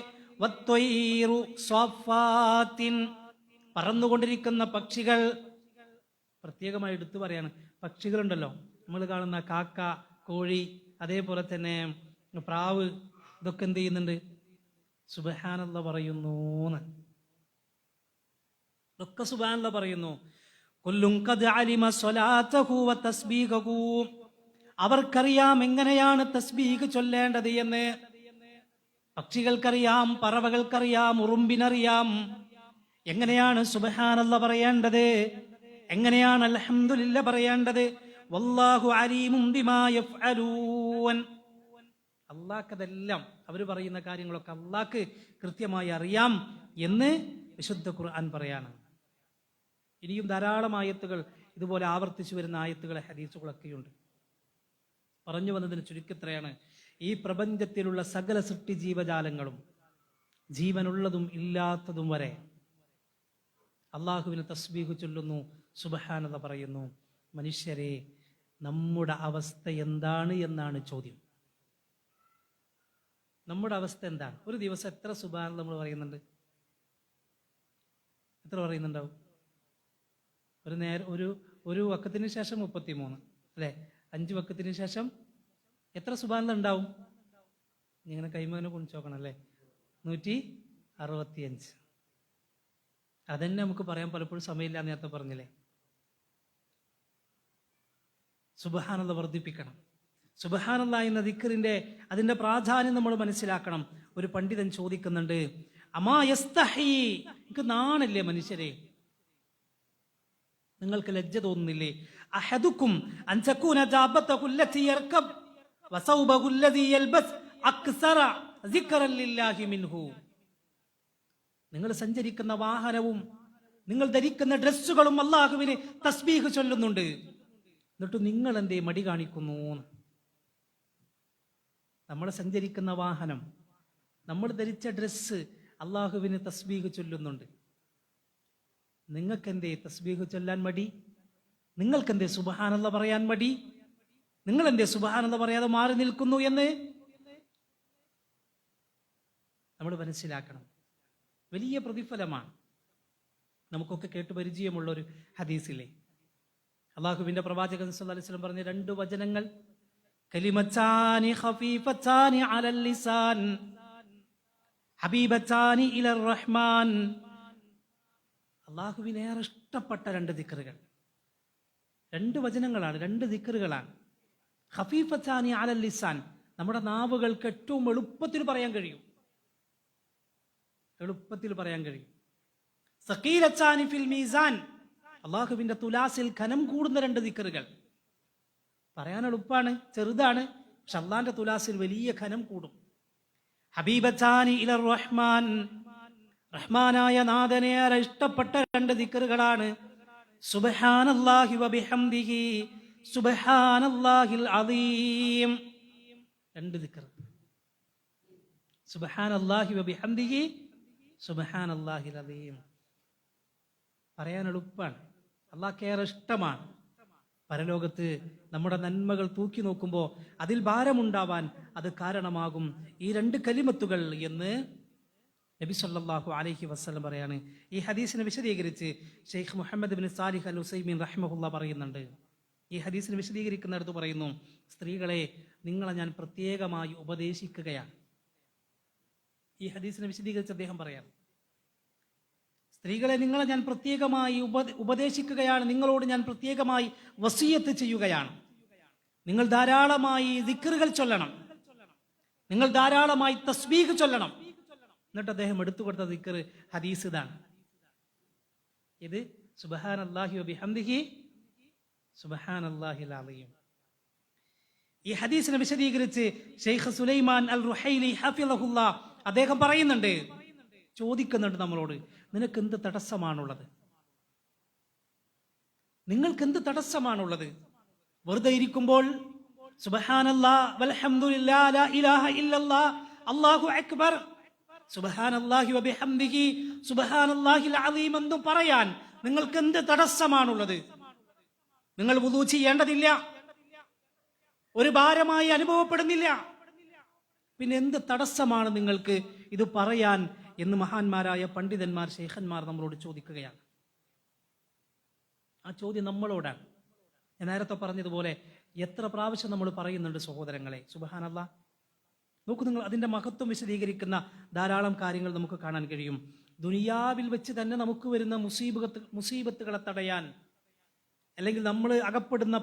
വത്വയ്റു സ്വാഫാത്തിൻ, പറന്നുകൊണ്ടിരിക്കുന്ന പക്ഷികൾ. പ്രത്യേകമായി എടുത്തു പറയാണ്, പക്ഷികളുണ്ടല്ലോ, നമ്മൾ കാണുന്ന കാക്ക, കോഴി, അതേപോലെ തന്നെ പ്രാവ്, ഇതൊക്കെ എന്ത് ചെയ്യുന്നുണ്ട്? സുബ്ഹാനല്ലാഹ് പറയുന്നു. ഇതൊക്കെ സുബ്ഹാനല്ലാഹ് പറയുന്നു. കുല്ലുൻ ഖദ് അലിമ സ്വലാതഹു വ തസ്ബീഹഹു, അവർക്കറിയാം എങ്ങനെയാണ് തസ്ബീഹ് ചൊല്ലേണ്ടത് എന്ന്. പക്ഷികൾക്കറിയാം, പറവകൾക്കറിയാം, ഉറുമ്പിനറിയാം എങ്ങനെയാണ് സുബ്ഹാനല്ലാഹ് പറയേണ്ടത്, എങ്ങനെയാണ് അൽഹംദുലില്ലാഹ് പറയേണ്ടത്. വല്ലാഹു അലീമും ബിമാ യഫ്അലൂൻ. അല്ലാഹ്ക്കതെല്ലാം, അവർ പറയുന്ന കാര്യങ്ങളൊക്കെ അല്ലാഹ്ക്ക് കൃത്യമായി അറിയാം എന്ന് വിശുദ്ധ ഖുർആൻ പറയാണ്. ഇനിയും ധാരാളം ആയത്തുകൾ ഇതുപോലെ ആവർത്തിച്ചു വരുന്ന ആയത്തുകൾ, ഹദീസുകളൊക്കെയുണ്ട്. പറഞ്ഞു വന്നതിന് ചുരുക്കത്രയാണ്, ഈ പ്രപഞ്ചത്തിലുള്ള സകല സൃഷ്ടി ജീവജാലങ്ങളും, ജീവനുള്ളതും ഇല്ലാത്തതും വരെ അള്ളാഹുവിന് തസ്ബീഹ് ചൊല്ലുന്നു, സുബ്ഹാനല്ലാഹ് പറയുന്നു. മനുഷ്യരെ, നമ്മുടെ അവസ്ഥ എന്താണ് എന്നാണ് ചോദ്യം. നമ്മുടെ അവസ്ഥ എന്താണ്? ഒരു ദിവസം എത്ര സുബ്ഹാനല്ലാഹ് നമ്മൾ പറയുന്നുണ്ട്? എത്ര പറയുന്നുണ്ടാവും? ഒരു വക്കത്തിന് ശേഷം 33 അല്ലെ? 5 വക്കത്തിന് ശേഷം എത്ര സുബ്ഹാനല്ലാഹ് ഉണ്ടാവും? ഇങ്ങനെ കൈമകനെ കുണിച്ച് നോക്കണം അല്ലേ? 165. അതന്നെ നമുക്ക് പറയാൻ പലപ്പോഴും സമയമില്ല. നേരത്തെ പറഞ്ഞില്ലേ, സുബ്ഹാനല്ലാഹ് വർദ്ധിപ്പിക്കണം. സുബ്ഹാനല്ലാഹ് എന്ന ദിക്റിന്റെ അതിന്റെ പ്രാധാന്യം നമ്മൾ മനസ്സിലാക്കണം. ഒരു പണ്ഡിതൻ ചോദിക്കുന്നുണ്ട്, അമാ യസ്തഹി, നിങ്ങൾക്ക് നാണല്ലേ മനുഷ്യരെ? നിങ്ങൾക്ക് ലജ്ജ തോന്നുന്നില്ലേ? അഹദുക്കും അൻ തകൂന ജാബതഹു അല്ലതി യർകബ് വസൗബഹു അല്ലതി യൽബസ് അക്സറ സിക്റൻ ലില്ലാഹി മിൻഹു. നിങ്ങൾ സഞ്ചരിക്കുന്ന വാഹനവും നിങ്ങൾ ധരിക്കുന്ന ഡ്രസ്സുകളും അല്ലാഹുവിനെ തസ്ബീഹ് ചൊല്ലുന്നുണ്ട്, എന്നിട്ട് നിങ്ങൾ എന്തേ മടി കാണിക്കുന്നു? നമ്മൾ സഞ്ചരിക്കുന്ന വാഹനം, നമ്മൾ ധരിച്ച ഡ്രസ്സ് അല്ലാഹുവിന് തസ്ബീഹ് ചൊല്ലുന്നുണ്ട്, നിങ്ങൾക്കെന്തേ തസ്ബീഹ് ചൊല്ലാൻ മടി? നിങ്ങൾക്കെന്തേ സുബ്ഹാനല്ലാഹ് പറയാൻ മടി? നിങ്ങൾ എന്തേ സുബ്ഹാനല്ലാഹ് പറയാതെ മാറി നിൽക്കുന്നു എന്ന് നമ്മൾ മനസ്സിലാക്കണം. വലിയ പ്രതിഫലമാണ്. നമുക്കൊക്കെ കേട്ട് പരിചയമുള്ള ഒരു ഹദീസിലെ അള്ളാഹുവിന്റെ പ്രവാചകൻ സല്ലല്ലാഹു അലൈഹി വസല്ലം പറഞ്ഞ 2 വചനങ്ങൾ, കലിമത്താനി ഖഫീഫത്താനി അലൽ ലിസാൻ ഹബീബത്താനി ഇലർ റഹ്മാൻ. അള്ളാഹുവിനേറെ ഇഷ്ടപ്പെട്ട 2 ദിക്റുകൾ, 2 വചനങ്ങളാണ്, 2 ദിക്റുകളാണ്. ഖഫീഫത്താനി അലൽ ലിസാൻ, നമ്മുടെ നാവുകൾക്ക് ഏറ്റവും എളുപ്പത്തിൽ പറയാൻ കഴിയും, എളുപ്പത്തിൽ പറയാൻ കഴിയും. സഖീലത്താനി ഫിൽ മീസാൻ, അള്ളാഹുവിന്റെ തുലാസിൽ ഖനം കൂടുന്ന 2 ദിക്റുകൾ. പറയാൻ എളുപ്പമാണ്, ചെറുതാണ്, പക്ഷെ അള്ളാന്റെ തുലാസിൽ വലിയ ഖനം കൂടും. ഹബീബത്താനി ഇലർ റഹ്മാൻ, റഹ്മാനായ നാഥനേറെ ഇഷ്ടപ്പെട്ട 2 ദിക്റുകളാണ്. സുബ്ഹാനല്ലാഹി വബിഹംദിഹി സുബ്ഹാനല്ലാഹിൽ അദീം. 2 ദിക്ർ, സുബ്ഹാനല്ലാഹി വബിഹംദിഹി സുബ്ഹാനല്ലാഹിൽ അദീം. പറയാൻ എളുപ്പമാണ്, അള്ളാഹ്ക്കേറെ ഇഷ്ടമാണ്. പരലോകത്ത് നമ്മുടെ നന്മകൾ തൂക്കി നോക്കുമ്പോൾ അതിൽ ഭാരമുണ്ടാവാൻ അത് കാരണമാകും ഈ 2 കലിമത്തുകൾ എന്ന് നബി സല്ലല്ലാഹു അലൈഹി വസല്ലം പറയാണ്. ഈ ഹദീസിനെ വിശദീകരിച്ച് ഷെയ്ഖ് മുഹമ്മദ് ബിൻ സാലിഹ് അൽ ഉസൈമീൻ റഹ്മഹുല്ലാഹ് പറയുന്നുണ്ട്. ഈ ഹദീസിനെ വിശദീകരിക്കുന്നിടത്ത് പറയുന്നു, സ്ത്രീകളെ, നിങ്ങളെ ഞാൻ പ്രത്യേകമായി ഉപദേശിക്കുകയാണ്. ഈ ഹദീസിനെ വിശദീകരിച്ച് അദ്ദേഹം പറയാം, സ്ത്രീകളെ, നിങ്ങളെ ഞാൻ പ്രത്യേകമായി ഉപദേശിക്കുകയാണ്, നിങ്ങളോട് ഞാൻ പ്രത്യേകമായി വസിയത്ത് ചെയ്യുകയാണ്. നിങ്ങൾ ധാരാളമായി ദിക്റുകൾ ചൊല്ലണം, നിങ്ങൾ ധാരാളമായി തസ്ബീഹ് ചൊല്ലണം. എന്നിട്ട് അദ്ദേഹം എടുത്തു കൊടുത്ത ദിക്ർ ഹദീസ് ഇതാണ്. ഇത് സുബ്ഹാനല്ലാഹി വബിഹംദിഹി സുബ്ഹാനല്ലാഹിൽ അലീം. ഈ ഹദീസിനെ വിശദീകരിച്ച് ഷെയ്ഖ് സുലൈമാൻ അൽ റുഹൈലി ഹഫിളഹുല്ലാഹ് അദ്ദേഹം പറയുന്നുണ്ട്, ചോദിക്കുന്നുണ്ട് നമ്മളോട്, നിനക്ക് എന്ത് തടസ്സമാണുള്ളത്? നിങ്ങൾക്ക് എന്ത് തടസ്സമാണുള്ളത്? വെറുതെ ഇരിക്കുമ്പോൾ സുബ്ഹാനല്ലാഹ് വൽഹംദുലില്ലാഹ് ലാ ഇലാഹ ഇല്ലല്ലാഹ് അല്ലാഹു അക്ബർ സുബ്ഹാനല്ലാഹി വബിഹംദിഹി സുബ്ഹാനല്ലാഹിൽ അലീം എന്ന് പറയാൻ നിങ്ങൾക്ക് എന്ത് തടസ്സമാണുള്ളത്? നിങ്ങൾ വുളൂ ചെയ്യേണ്ടതില്ല, ഒരു ഭാരമായി അനുഭവപ്പെടുന്നില്ല, പിന്നെ എന്ത് തടസ്സമാണ് നിങ്ങൾക്ക് ഇത് പറയാൻ എന്ന് മഹാന്മാരായ പണ്ഡിതന്മാർ, ശൈഖന്മാർ നമ്മളോട് ചോദിക്കുകയാണ്. ആ ചോദ്യം നമ്മളോടാണ്. ഞാൻ നേരത്തെ പറഞ്ഞതുപോലെ എത്ര പ്രാവശ്യം നമ്മൾ പറയുന്നുണ്ട് സഹോദരങ്ങളെ സുബ്ഹാനല്ലാഹ്. നോക്കൂ നിങ്ങൾ, അതിന്റെ മഹത്വം വിശദീകരിക്കുന്ന ധാരാളം കാര്യങ്ങൾ നമുക്ക് കാണാൻ കഴിയും. ദുനിയാവിൽ വെച്ച് തന്നെ നമുക്ക് വരുന്ന മുസീബത്തുകളെ തടയാൻ, അല്ലെങ്കിൽ നമ്മൾ അകപ്പെടുന്ന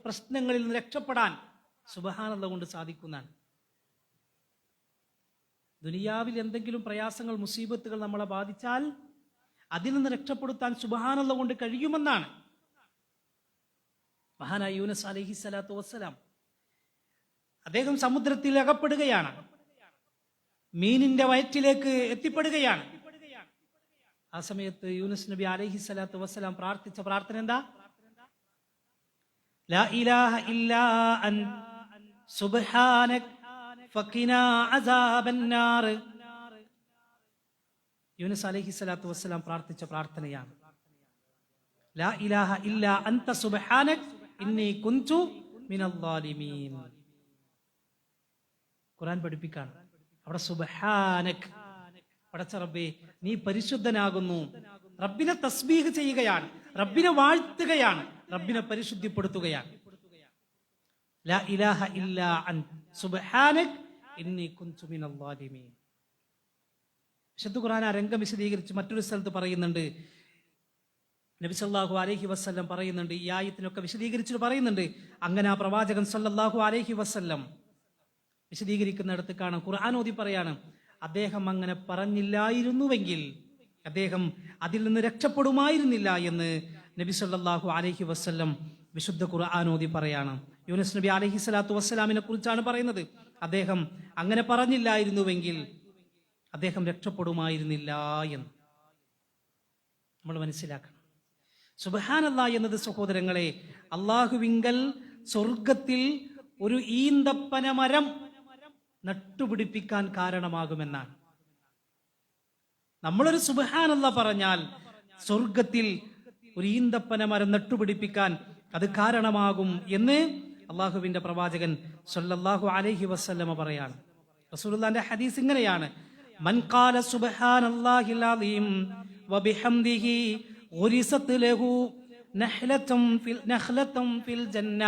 പ്രശ്നങ്ങളിൽ നിന്ന് രക്ഷപ്പെടാൻ സുബ്ഹാനല്ലാഹ് കൊണ്ട് സാധിക്കുന്നതാണ്. ദുനിയാവിൽ എന്തെങ്കിലും പ്രയാസങ്ങൾ, മുസീബത്തുകൾ നമ്മളെ ബാധിച്ചാൽ അതിൽ നിന്ന് രക്ഷപ്പെടുത്താൻ സുബ്ഹാനല്ലാഹ് കൊണ്ട് കഴിയുമെന്നാണ്. മഹാനായ യൂനുസ് അലൈഹിസ്സലാത്തു വസ്സലാം, അദ്ദേഹം സമുദ്രത്തിൽ അകപ്പെടുകയാണ്, മീനിന്റെ വയറ്റിലേക്ക് എത്തിപ്പെടുകയാണ്. ആ സമയത്ത് യൂനുസ് നബി അലൈഹിസ്സലാത്തു വസ്സലാം പ്രാർത്ഥിച്ച പ്രാർത്ഥന എന്താ? ലാ ഇലാഹ ഇല്ലാ അൻത സുബ്ഹാനക ഫഖിനാ അസാബന്നാർ. യൂനുസ് അലൈഹിസ്സലാത്തു വസ്സലാം പ്രാർത്ഥിച്ച പ്രാർത്ഥനയാണ്. ലാ ഇലാഹ ഇല്ലാ അൻത സുബ്ഹാനക ഇന്നി കുൻതു മിനൽ ളാലിമീൻ. ഖുർആൻ പഠിപ്പിക്കാണ് അവിടെ സുബ്ഹാനക, പടച്ച റബ്ബേ നീ പരിശുദ്ധനാകുന്നു. റബ്ബിനെ തസ്ബീഹ് ചെയ്യുകയാണ്, റബ്ബിനെ വാഴ്ത്തുകയാണ്, റബ്ബിനെ പരിശുദ്ധിപ്പെടുത്തുകയാണ്. ലാ ഇലാഹ ഇല്ലാ അൻത സുബ്ഹാനക ഇന്നി കുൻതു മിനൽ ളാലിമീൻ. വിശുദ്ധ ഖുർആൻ ആ രംഗം വിശദീകരിച്ച് മറ്റൊരു സ്ഥലത്ത് പറയുന്നുണ്ട്. നബി സല്ലല്ലാഹു അലൈഹി വസല്ലം പറയുന്നുണ്ട്, ഈ ആയത്തിനൊക്കെ വിശദീകരിച്ചിട്ട് പറയുന്നുണ്ട്. അങ്ങനെ ആ പ്രവാചകൻ സല്ലല്ലാഹു അലൈഹി വസല്ലം വിശദീകരിക്കുന്നിടത്ത് കാണാം, ഖുർആൻ ഓതി പറയാണ്, അദ്ദേഹം അങ്ങനെ പറഞ്ഞില്ലായിരുന്നുവെങ്കിൽ അദ്ദേഹം അതിൽ നിന്ന് രക്ഷപ്പെടുമായിരുന്നില്ല എന്ന് നബി സല്ലല്ലാഹു അലൈഹി വസല്ലം വിശുദ്ധ ഖുർആൻ ഓതി പറയാണ്. യൂനുസ് നബി അലൈഹി സ്വലാത്തു വസ്സലാമിനെ കുറിച്ചാണ് പറയുന്നത്. അദ്ദേഹം അങ്ങനെ പറഞ്ഞില്ലായിരുന്നുവെങ്കിൽ അദ്ദേഹം രക്ഷപ്പെടുമായിരുന്നില്ല എന്ന് നമ്മൾ മനസ്സിലാക്കണം. സുബ്ഹാനല്ലാഹ് എന്നത് സഹോദരങ്ങളെ, അള്ളാഹുവിങ്കൽ സ്വർഗത്തിൽ ഒരു ഈന്തപ്പന മരം നട്ടുപിടിപ്പിക്കാൻ കാരണമാകുമെന്നാണ്. നമ്മളൊരു സുബ്ഹാനല്ലാഹ് പറഞ്ഞാൽ സ്വർഗത്തിൽ ഒരു ഈന്തപ്പന മരം നട്ടുപിടിപ്പിക്കാൻ അത് കാരണമാകും എന്ന് അള്ളാഹുവിന്റെ പ്രവാചകൻ സല്ലല്ലാഹു അലൈഹി വസല്ലമ പറയാണ്. റസൂലുള്ളാഹിന്റെ ഹദീസ് ഇങ്ങനെയാണ്, മൻ ഖാല സുബ്ഹാനല്ലാഹിൽ അളീം വബിഹംദിഹി ഗുരിസത് ലഹു നഖ്ലത്തും ഫിൽ ജന്ന.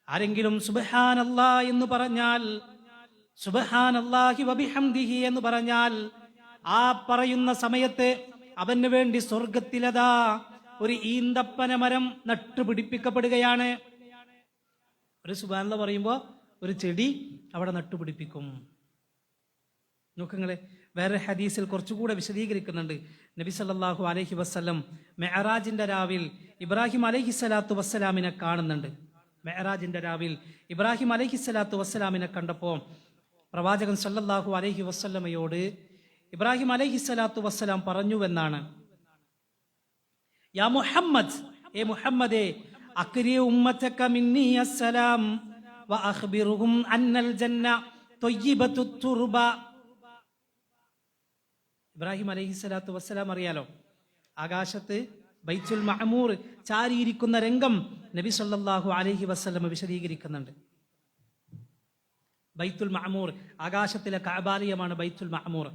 ആരെങ്കിലും സുബ്ഹാനല്ലാഹ് എന്ന് പറഞ്ഞാൽ, സുബ്ഹാനല്ലാഹി വബിഹംദിഹി എന്ന് പറഞ്ഞാൽ, ആ പറയുന്ന സമയത്ത് അവന് വേണ്ടി സ്വർഗത്തിലതാ ഒരു ഈന്തപ്പന മരം നട്ടുപിടിപ്പിക്കപ്പെടുകയാണ്. ഒരു സുബ്ഹാനല്ലാഹ് പറയുമ്പോ ഒരു ചെടി അവിടെ നട്ടുപിടിപ്പിക്കും. നോക്കുങ്ങളെ, വേറെ ഹദീസിൽ കുറച്ചുകൂടെ വിശദീകരിക്കുന്നുണ്ട്. നബി സല്ലല്ലാഹു അലൈഹി വസല്ലം മെഅറാജിന്റെ രാവിൽ ഇബ്രാഹിം അലൈഹിസ്സലാത്തു വസ്സലാമിനെ കാണുന്നുണ്ട്. മെഅറാജിന്റെ രാവിൽ ഇബ്രാഹിം അലൈഹിസ്സലാത്തു വസ്സലാമിനെ കണ്ടപ്പോൾ പ്രവാചകൻ സല്ലല്ലാഹു അലൈഹി വസല്ലമയോട് ഇബ്രാഹിം അലൈഹിസ്സലാത്തു വസ്സലാം പറഞ്ഞുവെന്നാണ്, യാ മുഹമ്മദ്, ഏ മുഹമ്മദേ, അക്രി ഉമ്മതക മിന്നി അസ്സലാം വഅഖ്ബിറുഹും അന്നൽ ജന്ന ത്വയ്യിബത്തുത് തുർബ. ഇബ്രാഹിം അലൈഹിസ്സലാത്തു വസ്സലാം അറിയാലോ, ആകാശത്ത് ബൈത്തുൽ മഅമൂർ ചാരിയിരിക്കുന്ന രംഗം നബി സല്ലല്ലാഹു അലൈഹി വസല്ലം വിശദീകരിക്കുന്നുണ്ട്. ബൈത്തുൽ മഅമൂർ, ആകാശത്തിലെ കഅബാലയമാണ് ബൈത്തുൽ മഅമൂർ.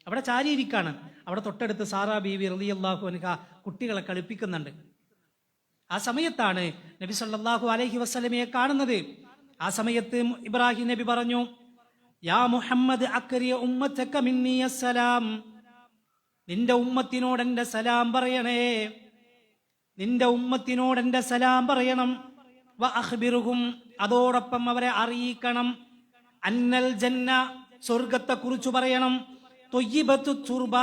അവിടെ ചാരിയിരിക്കാണ്. അവിടെ തൊട്ടടുത്ത് സാറാ ബീവി റളിയല്ലാഹു അൻഹ കുട്ടികളെ കളിപ്പിക്കുന്നുണ്ട്. ആ സമയത്താണ് നബി സല്ലല്ലാഹു അലൈഹി വസല്ലമയെ കാണുന്നത്. ആ സമയത്ത് ഇബ്രാഹിം നബി പറഞ്ഞു, യാ മുഹമ്മദ് അക്രി ഉമ്മതക മിന്നി അസ്സലാം, നിന്റെ ഉമ്മത്തിനോട് എന്റെ സലാം പറയണേ, നിന്റെ ഉമ്മത്തിനോട് എന്റെ സലാം പറയണം. വഅഖ്ബിറുഹും, അതോടൊപ്പം അവരെ അറിയിക്കണം, അന്നൽ ജന്ന, സ്വർഗത്തെ കുറിച്ച് പറയണം, ത്വയ്യിബത്തു തുർബ,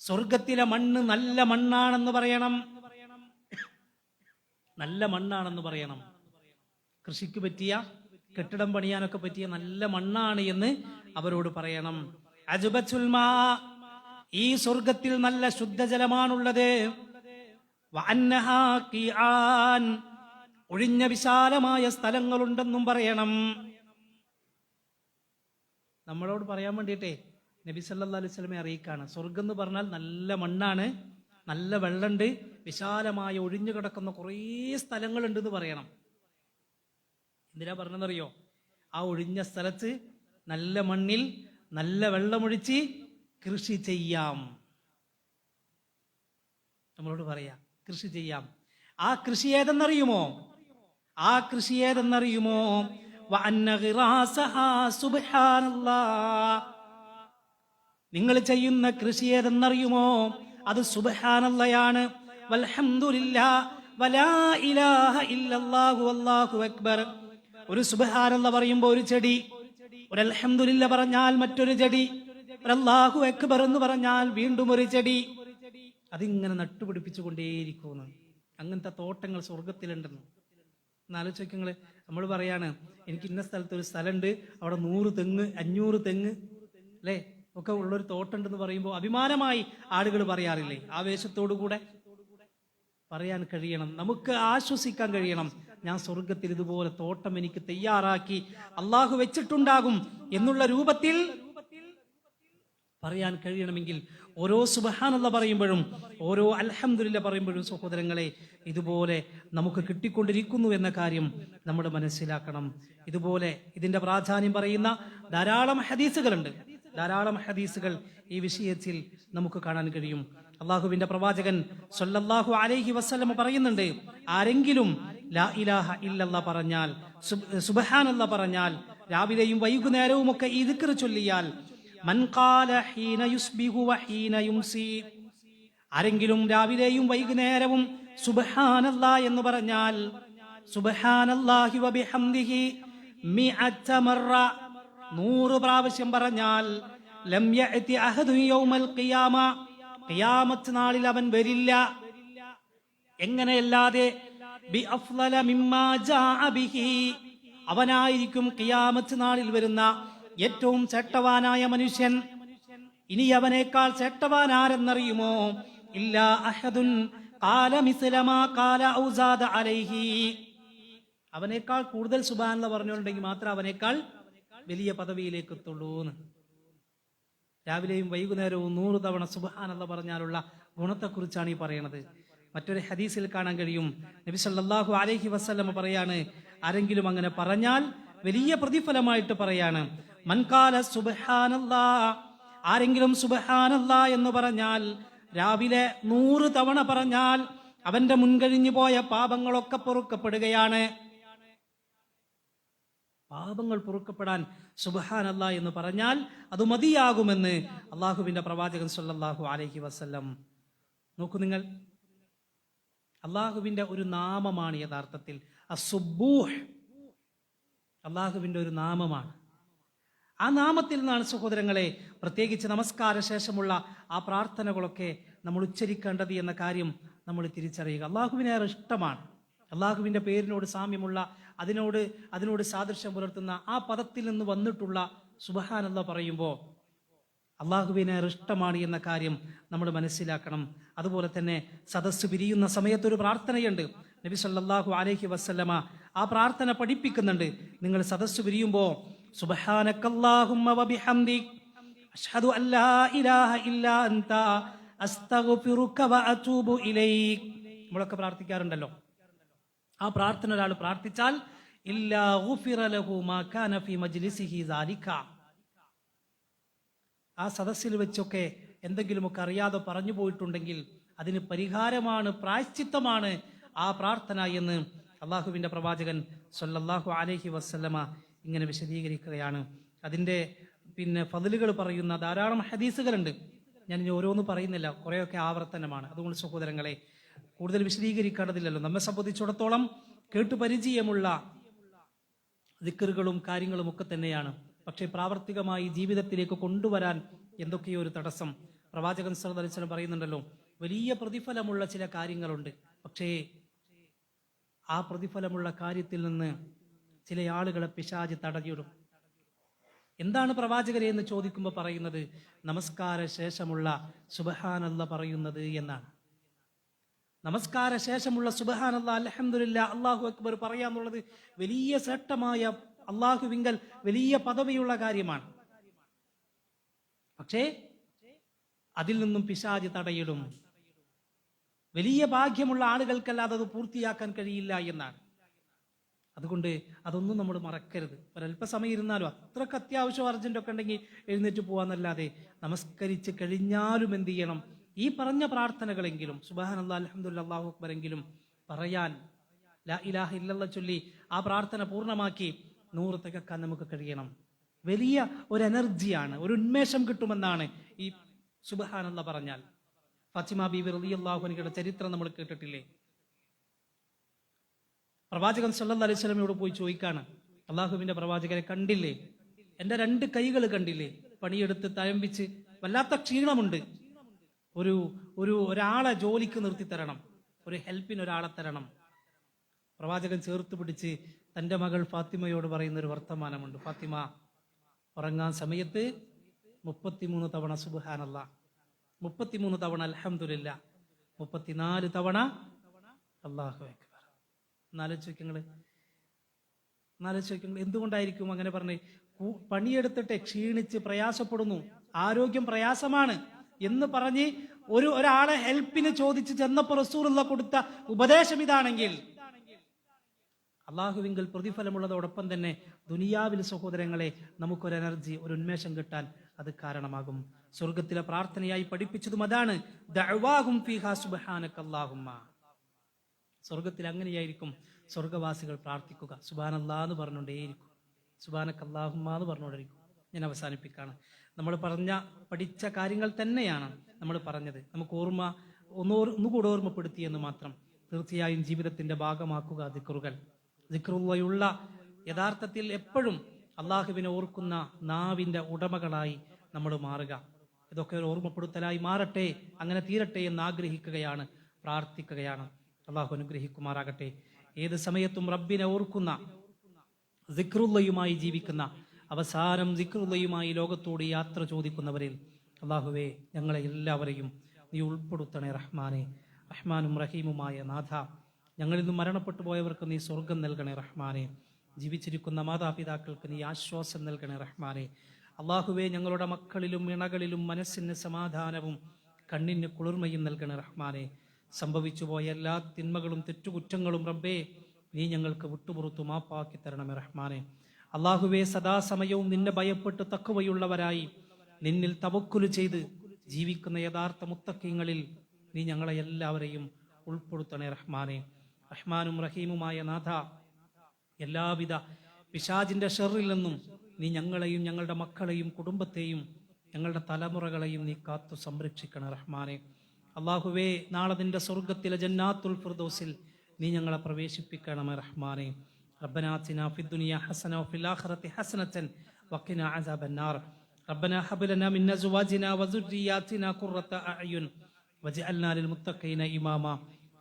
സ്വർഗത്തിലെ മണ്ണ് നല്ല മണ്ണാണെന്ന് പറയണം, നല്ല മണ്ണാണെന്ന് പറയണം. കൃഷിക്ക് പറ്റിയ, കെട്ടിടം പണിയാനൊക്കെ പറ്റിയ നല്ല മണ്ണാണ് എന്ന് അവരോട് പറയണം. അജുബത്തുൽ മാ, ഈ സ്വർഗത്തിൽ നല്ല ശുദ്ധജലമാണുള്ളത്. വഅന്നഹാ ഖിആൻ, ഒഴിഞ്ഞ വിശാലമായ സ്ഥലങ്ങളുണ്ടെന്നും പറയണം. നമ്മളോട് പറയാൻ വേണ്ടിയിട്ടേ നബി സല്ലല്ലാഹു അലൈഹി വസല്ലമയെ അറിയിക്കാണ്, സ്വർഗം എന്ന് പറഞ്ഞാൽ നല്ല മണ്ണാണ്, നല്ല വെള്ളമുണ്ട്, വിശാലമായ ഒഴിഞ്ഞു കിടക്കുന്ന കുറേ സ്ഥലങ്ങളുണ്ട് എന്ന് പറയണം. എന്തിനാ പറഞ്ഞെന്നറിയോ? ആ ഒഴിഞ്ഞ സ്ഥലത്ത് നല്ല മണ്ണിൽ നല്ല വെള്ളമൊഴിച്ച് കൃഷി ചെയ്യാം. നമ്മളോട് പറയാ കൃഷി ചെയ്യാം. ആ കൃഷി ഏതെന്നറിയുമോ? ആ കൃഷി ഏതെന്നറിയുമോ? നിങ്ങൾ ചെയ്യുന്ന കൃഷി ഏതെന്നറിയുമോ? അത് സുബ്ഹാനല്ലാഹയാണ്. വൽഹംദുലില്ലാഹ് വലാ ഇലാഹ ഇല്ലല്ലാഹു വല്ലാഹു അക്ബർ. ഒരു സുബ്ഹാനല്ലാഹ് പറയുമ്പോൾ ഒരു ചെടി, ഒരു അൽഹംദുലില്ലാ പറഞ്ഞാൽ മറ്റൊരു ചെടി, ഒരു അല്ലാഹു അക്ബർ എന്ന് പറഞ്ഞാൽ വീണ്ടും ഒരു ചെടി. അതിങ്ങനെ നട്ടുപിടിപ്പിച്ചുകൊണ്ടേയിരിക്കുന്നു. അങ്ങനത്തെ തോട്ടങ്ങൾ സ്വർഗത്തിലുണ്ടെന്ന്. എന്നാലോചിക്കങ്ങൾ. നമ്മൾ പറയാണ് എനിക്ക് ഇന്ന സ്ഥലത്ത് ഒരു സ്ഥലമുണ്ട്, അവിടെ 100 തെങ്ങ് 500 തെങ്ങ് അല്ലേ ഒക്കെ ഉള്ളൊരു തോട്ടമുണ്ടെന്ന് പറയുമ്പോൾ അഭിമാനമായി ആളുകൾ പറയാറില്ലേ? ആവേശത്തോടു കൂടെ പറയാൻ കഴിയണം, നമുക്ക് ആശ്വസിക്കാൻ കഴിയണം. ഞാൻ സ്വർഗത്തിൽ ഇതുപോലെ തോട്ടം എനിക്ക് തയ്യാറാക്കി അള്ളാഹു വെച്ചിട്ടുണ്ടാകും എന്നുള്ള രൂപത്തിൽ പറയാൻ കഴിയണമെങ്കിൽ ഓരോ സുബ്ഹാനല്ലാഹ് പറയുമ്പോഴും ഓരോ അൽഹംദുലില്ലാഹ് പറയുമ്പോഴും സഹോദരങ്ങളെ ഇതുപോലെ നമുക്ക് കിട്ടിക്കൊണ്ടിരിക്കുന്നു എന്ന കാര്യം നമ്മൾ മനസ്സിലാക്കണം. ഇതുപോലെ ഇതിന്റെ പ്രാധാന്യം പറയുന്ന ധാരാളം ഹദീസുകളുണ്ട്. ധാരാളം ഹദീസുകൾ ഈ വിഷയത്തിൽ നമുക്ക് കാണാൻ കഴിയും. അള്ളാഹുവിന്റെ പ്രവാചകൻ സ്വല്ലല്ലാഹു അലൈഹി വസല്ലം പറയുന്നുണ്ട്, ആരെങ്കിലും ലാ ഇലാഹ ഇല്ലല്ലാഹ് പറഞ്ഞാൽ, സുബ്ഹാനല്ലാഹ് പറഞ്ഞാൽ, രാവിലെയും വൈകുന്നേരവും ഒക്കെ ഈ ദിക്ർ ചൊല്ലിയാൽ, മൻ ഖാല ഹീന യുസ്ബിഹു വഹീന യുംസി, ആരെങ്കിലും രാവിലെയും വൈകുന്നേരവും സുബ്ഹാനല്ലാഹ് എന്ന് പറഞ്ഞാൽ, സുബ്ഹാനല്ലാഹി വബിഹംദിഹി മിഅത മറ, 100 പ്രാവശ്യം പറഞ്ഞാൽ, ലം യഅതി അഹദു യൗമൽ ഖിയാമ, ഖിയാമത്ത് നാളിൽ അവൻ വരില്ല. എങ്ങനെയല്ലാതെ ബി അഫ്ളല മിമ്മാ ജാഅ ബിഹി, അവനായിരിക്കും ഖിയാമത്ത് നാളിൽ വരുന്ന ഏറ്റവും ശ്രേഷ്ഠവാനായ മനുഷ്യൻ. ഇനി അവനേക്കാൾ ശ്രേഷ്ഠവാൻ ആരെന്നറിയുമോ? ഇല്ലാ അഹദുൻ ഖാല മിസ്ല മാ ഖാല ഔ സാദ അലൈഹി, അവനേക്കാൾ കൂടുതൽ സുബ്ഹാനല്ലാഹ് പറഞ്ഞുണ്ടെങ്കിൽ മാത്രം അവനേക്കാൾ വലിയ പദവിയിലേക്ക് എത്തുള്ളൂ എന്ന്. രാവിലെയും വൈകുന്നേരവും 100 തവണ സുബ്ഹാനല്ലാഹ് പറഞ്ഞാലുള്ള ഗുണത്തെക്കുറിച്ചാണ് ഈ പറയുന്നത്. മറ്റൊരു ഹദീസിൽ കാണാൻ കഴിയും, നബി സല്ലല്ലാഹു അലൈഹി വസല്ലം പറയാണ്, ആരെങ്കിലും അങ്ങനെ പറഞ്ഞാൽ വലിയ പ്രതിഫലമായിട്ട് പറയാണ്, മൻ ഖാല സുബ്ഹാനല്ലാഹ്, ആരെങ്കിലും സുബ്ഹാനല്ലാഹ് എന്ന് പറഞ്ഞാൽ, രാവിലെ 100 തവണ പറഞ്ഞാൽ അവന്റെ മുൻകഴിഞ്ഞു പോയ പാപങ്ങളൊക്കെ പൊറുക്കപ്പെടുകയാണ്. പാപങ്ങൾ പൊറുക്കപ്പെടാൻ സുബ്ഹാനല്ലാഹ് എന്ന് പറഞ്ഞാൽ അത് മതിയാകുമെന്ന് അള്ളാഹുവിന്റെ പ്രവാചകൻ സ്വല്ലല്ലാഹു അലൈഹി വസല്ലം. നോക്കൂ നിങ്ങൾ, അള്ളാഹുവിന്റെ ഒരു നാമമാണ് യഥാർത്ഥത്തിൽ അസ്സുബ്ബൂഹ്. അള്ളാഹുവിന്റെ ഒരു നാമമാണ്. ആ നാമത്തിൽ നിന്നാണ് സഹോദരങ്ങളെ പ്രത്യേകിച്ച് നമസ്കാര ശേഷമുള്ള ആ പ്രാർത്ഥനകളൊക്കെ നമ്മൾ ഉച്ചരിക്കേണ്ടത് എന്ന കാര്യം നമ്മൾ തിരിച്ചറിയുക. അള്ളാഹുവിനേറെ ഇഷ്ടമാണ്. അള്ളാഹുവിന്റെ പേരിനോട് സാമ്യമുള്ള, അതിനോട് സാദൃശ്യം പുലർത്തുന്ന ആ പദത്തിൽ നിന്ന് വന്നിട്ടുള്ള സുബ്ഹാനല്ലാഹ് പറയുമ്പോൾ അള്ളാഹുവിനേറെ ഇഷ്ടമാണ് എന്ന കാര്യം നമ്മൾ മനസ്സിലാക്കണം. അതുപോലെ തന്നെ സദസ്സ് പിരിയുന്ന സമയത്തൊരു പ്രാർത്ഥനയുണ്ട്. നബി സല്ലല്ലാഹു അലൈഹി വസല്ലമ ആ പ്രാർത്ഥന പഠിപ്പിക്കുന്നുണ്ട്. നിങ്ങൾ സദസ്സ് പിരിയുമ്പോൾ സുബ്ഹാനക്കല്ലാഹുമ്മ വബിഹംദിക് അശ്ഹദു അല്ലാ ഇലാഹ ഇല്ലാ അൻത അസ്തഗ്ഫിറുക വഅതൂബു ഇലൈക്, നമ്മളൊക്കെ പ്രാർത്ഥിക്കാറുണ്ടല്ലോ. ആ പ്രാർത്ഥന ഒരാൾ പ്രാർത്ഥിച്ചാൽ ഇല്ലാ ഗുഫിറ ലഹു മാ കാന ഫീ മജ്ലിസിഹി ദാലിക, ആ സദസ്സിൽ വെച്ചൊക്കെ എന്തെങ്കിലുമൊക്കെ അറിയാതെ പറഞ്ഞു പോയിട്ടുണ്ടെങ്കിൽ അതിന് പരിഹാരമാണ്, പ്രായശ്ചിത്തമാണ് ആ പ്രാർത്ഥന എന്ന് അള്ളാഹുവിന്റെ പ്രവാചകൻ സ്വല്ലല്ലാഹു അലൈഹി വസല്ലമ ഇങ്ങനെ വിശദീകരിക്കുകയാണ്. അതിന്റെ ഫضലുകൾ പറയുന്ന ധാരാളം ഹദീസുകളുണ്ട്. ഞാൻ ഇനി ഓരോന്ന് പറയുന്നില്ല, കുറേയൊക്കെ ആവർത്തനമാണ്. അതുകൊണ്ട് സഹോദരങ്ങളെ കൂടുതൽ വിശദീകരിക്കേണ്ടതില്ലല്ലോ. നമ്മെ സംബന്ധിച്ചിടത്തോളം കേട്ടു പരിചയമുള്ള ദിക്റുകളും കാര്യങ്ങളും ഒക്കെ തന്നെയാണ്. പക്ഷേ പ്രാവർത്തികമായി ജീവിതത്തിലേക്ക് കൊണ്ടുവരാൻ എന്തൊക്കെയോ ഒരു തടസ്സം. പ്രവാചകൻ സല്ലല്ലാഹു അലൈഹി വസല്ലം പറയുന്നുണ്ടല്ലോ, വലിയ പ്രതിഫലമുള്ള ചില കാര്യങ്ങളുണ്ട്, പക്ഷേ ആ പ്രതിഫലമുള്ള കാര്യത്തിൽ നിന്ന് ചില ആളുകളെ പിശാച് തടഞ്ഞിടും. എന്താണ് പ്രവാചകരെ എന്ന് ചോദിക്കുമ്പോൾ പറയുന്നത് നമസ്കാര ശേഷമുള്ള സുബ്ഹാനല്ലാഹ് പറയുന്നത് എന്നാണ്. നമസ്കാര ശേഷമുള്ള സുബ്ഹാനല്ലാഹ്, അൽഹംദുലില്ലാഹ്, അല്ലാഹു അക്ബർ പറയാന്നുള്ളത് വലിയ ശ്രേഷ്ഠമായ, അള്ളാഹുവിങ്കൽ വലിയ പദവിയുള്ള കാര്യമാണ്. പക്ഷേ അതിൽ നിന്നും പിശാച് തടയിടും. വലിയ ഭാഗ്യമുള്ള ആളുകൾക്കല്ലാതെ അത് പൂർത്തിയാക്കാൻ കഴിയില്ല എന്നാണ്. അതുകൊണ്ട് അതൊന്നും നമ്മൾ മറക്കരുത്. ഒരല്പസമയം ഇരുന്നാലും അത്രക്ക് അത്യാവശ്യം അർജന്റൊക്കെ ഉണ്ടെങ്കിൽ എഴുന്നേറ്റ് പോവാന്നല്ലാതെ നമസ്കരിച്ച് കഴിഞ്ഞാലും എന്ത് ചെയ്യണം? ഈ പറഞ്ഞ പ്രാർത്ഥനകളെങ്കിലും സുബ്ഹാനല്ലാഹ്, അൽഹംദുലില്ലാഹ്, അല്ലാഹു അക്ബർ എങ്കിലും പറയാൻ, ലാ ഇലാഹ ഇല്ലല്ലാഹ് ചൊല്ലി ആ പ്രാർത്ഥന പൂർണ്ണമാക്കി 100 തികക്കാൻ നമുക്ക് കഴിയണം. വലിയ ഒരു എനർജിയാണ്, ഒരു ഉന്മേഷം കിട്ടുമെന്നാണ് ഈ സുബ്ഹാനല്ലാഹ് പറഞ്ഞാൽ. ഫാത്തിമ ബീബി റളിയല്ലാഹു അൻഹയുടെ ചരിത്രം നമ്മൾ കേട്ടിട്ടില്ലേ? പ്രവാചകൻ സല്ലല്ലാഹു അലൈഹി വസല്ലമയോട് പോയി ചോദിക്കാണ്, അള്ളാഹുവിന്റെ പ്രവാചകരെ കണ്ടില്ലേ, എൻ്റെ 2 കൈകൾ കണ്ടില്ലേ, പണിയെടുത്ത് തഴമ്പിച്ച് വല്ലാത്ത ക്ഷീണമുണ്ട്. ഒരാളെ ജോലിക്ക് നിർത്തി തരണം, ഒരു ഹെൽപ്പിന് ഒരാളെ തരണം. പ്രവാചകൻ ചേർത്ത് പിടിച്ച് തൻ്റെ മകൾ ഫാത്തിമയോട് പറയുന്ന ഒരു വർത്തമാനമുണ്ട്. ഫാത്തിമ, ഉറങ്ങാൻ സമയത്ത് 33 തവണ സുബ്ഹാനല്ലാഹ്, 33 തവണ അൽഹംദുലില്ലാ, 34 തവണ അല്ലാഹു അക്ബർ. എന്നാലോചിക്കുക എന്തുകൊണ്ടായിരിക്കും അങ്ങനെ പറഞ്ഞ്? പണിയെടുത്തിട്ട് ക്ഷീണിച്ച് പ്രയാസപ്പെടുന്നു, ആരോഗ്യം പ്രയാസമാണ് എന്ന് പറഞ്ഞ് ഒരാളെ ഹെൽപ്പിന് ചോദിച്ച് ചെന്നപ്പോൾ റസൂലുള്ള കൊടുത്ത ഉപദേശം ഇതാണെങ്കിൽ അള്ളാഹുവിങ്കൽ പ്രതിഫലമുള്ളതോടൊപ്പം തന്നെ ദുനിയാവിൽ സഹോദരങ്ങളെ നമുക്കൊരു എനർജി, ഒരു ഉന്മേഷം കിട്ടാൻ അത് കാരണമാകും. സ്വർഗത്തിലെ പ്രാർത്ഥനയായി പഠിപ്പിച്ചതും അതാണ്, ദഅവാഹും ഫീഹാ സുബ്ഹാനകല്ലാഹുമ്മ. സ്വർഗത്തിൽ അങ്ങനെയായിരിക്കും സ്വർഗവാസികൾ പ്രാർത്ഥിക്കുക, സുബ്ഹാനല്ലാഹ് എന്ന് പറഞ്ഞുകൊണ്ടേയിരിക്കും, സുബ്ഹാനകല്ലാഹുമ്മ എന്ന് പറഞ്ഞുകൊണ്ടിരിക്കും. ഞാൻ അവസാനിപ്പിക്കുകയാണ്. നമ്മൾ പഠിച്ച കാര്യങ്ങൾ തന്നെയാണ് നമ്മൾ പറഞ്ഞത്. നമുക്ക് ഒന്നുകൂടെ ഓർമ്മപ്പെടുത്തിയെന്ന് മാത്രം. തീർച്ചയായും ജീവിതത്തിന്റെ ഭാഗമാക്കുക ദിക്റുകൾ. ദിക്റുള്ള യഥാർത്ഥത്തിൽ എപ്പോഴും അള്ളാഹുവിനെ ഓർക്കുന്ന നാവിന്റെ ഉടമകളായി നമ്മൾ മാറുക. ഇതൊക്കെ ഒരു ഓർമ്മപ്പെടുത്തലായി മാറട്ടെ, അങ്ങനെ തീരട്ടെ എന്ന് ആഗ്രഹിക്കുകയാണ്, പ്രാർത്ഥിക്കുകയാണ്. അള്ളാഹു അനുഗ്രഹിക്കുമാറാകട്ടെ. ഏത് സമയത്തും റബ്ബിനെ ഓർക്കുന്ന, ദിക്റുള്ളയുമായി ജീവിക്കുന്ന, അവസാനം ദിക്റുള്ളയുമായി ലോകത്തോട് യാത്ര ചോദിക്കുന്നവരിൽ അള്ളാഹുവേ ഞങ്ങളെ എല്ലാവരെയും നീ ഉൾപ്പെടുത്തണേ റഹ്മാനെ. റഹ്മാനും റഹീമുമായ നാഥ, ഞങ്ങളിൽ നിന്ന് മരണപ്പെട്ടു പോയവർക്ക് നീ സ്വർഗം നൽകണേ റഹ്മാനെ. ജീവിച്ചിരിക്കുന്ന മാതാപിതാക്കൾക്ക് നീ ആശ്വാസം നൽകണേ റഹ്മാനെ. അള്ളാഹുവേ ഞങ്ങളുടെ മക്കളിലും ഇണകളിലും മനസ്സിന് സമാധാനവും കണ്ണിന് കുളിർമയും നൽകണേ റഹ്മാനെ. സംഭവിച്ചു പോയ എല്ലാ തിന്മകളും തെറ്റുകുറ്റങ്ങളും റബ്ബേ നീ ഞങ്ങൾക്ക് വിട്ടുപുറത്തു മാപ്പാക്കി തരണമേ റഹ്മാനെ. അള്ളാഹുവേ സദാസമയവും നിന്നെ ഭയപ്പെട്ട് തഖ്വയുള്ളവരായി നിന്നിൽ തവക്കുൽ ചെയ്ത് ജീവിക്കുന്ന യഥാർത്ഥ മുത്തഖീങ്ങളിൽ നീ ഞങ്ങളെ എല്ലാവരെയും ഉൾപ്പെടുത്തണേ റഹ്മാനെ. റഹ്മാനും റഹീമുമായ നാഥ, എല്ലാവിധ പിശാചിന്റെ ഷർറിൽ നിന്നും നീ ഞങ്ങളെയും ഞങ്ങളുടെ മക്കളെയും കുടുംബത്തെയും ഞങ്ങളുടെ തലമുറകളെയും നീ കാത്തു സംരക്ഷിക്കണേ റഹ്മാനെ. അള്ളാഹുവേ നാളെ നിന്റെ സ്വർഗത്തിലെ ജന്നാത്തുൽ ഫിർദൗസിൽ നീ ഞങ്ങളെ പ്രവേശിപ്പിക്കണമേ റഹ്മാനെ. റബ്ബനാ ആതിനാ ഫിദ്ദുനിയ ഹസന വഫിൽ ആഖിറതി ഹസനതൻ വഖിനാ അസാബന്നാർ. റബ്ബനാ ഹബ് ലനാ മിൻ അസ്വാജിനാ വസുർരിയാതിനാ ഖുർറത അഅ്യുൻ വജഅൽനാ ലിൽമുത്തഖീന ഇമാമാ.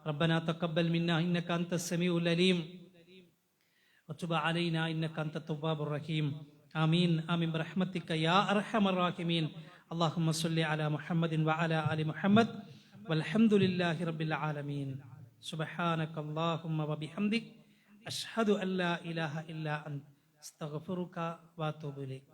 റബ്ബനാ തഖബ്ബൽ മിന്നാ ഇന്നക അൻതസ് സമീഉൽ അലീം വതുബ് അലൈനാ ഇന്നക അൻതത് തവ്വാബുർ റഹീം. ആമീൻ ആമീൻ ബിറഹ്മതിക യാ അർഹമർ റഹീമീൻ. അല്ലാഹുമ്മ സ്വല്ലി അലാ മുഹമ്മദിൻ വഅലാ ആലി മുഹമ്മദ് വൽഹംദുലില്ലാഹി റബ്ബിൽ ആലമീൻ. സുബ്ഹാനക അല്ലാഹുമ്മ വബിഹംദിക അഷ്ഹദു അല്ലാ ഇലാഹ ഇല്ലാ അൻത അസ്തഗ്ഫിറുക വഅതൂബു ഇലൈക്.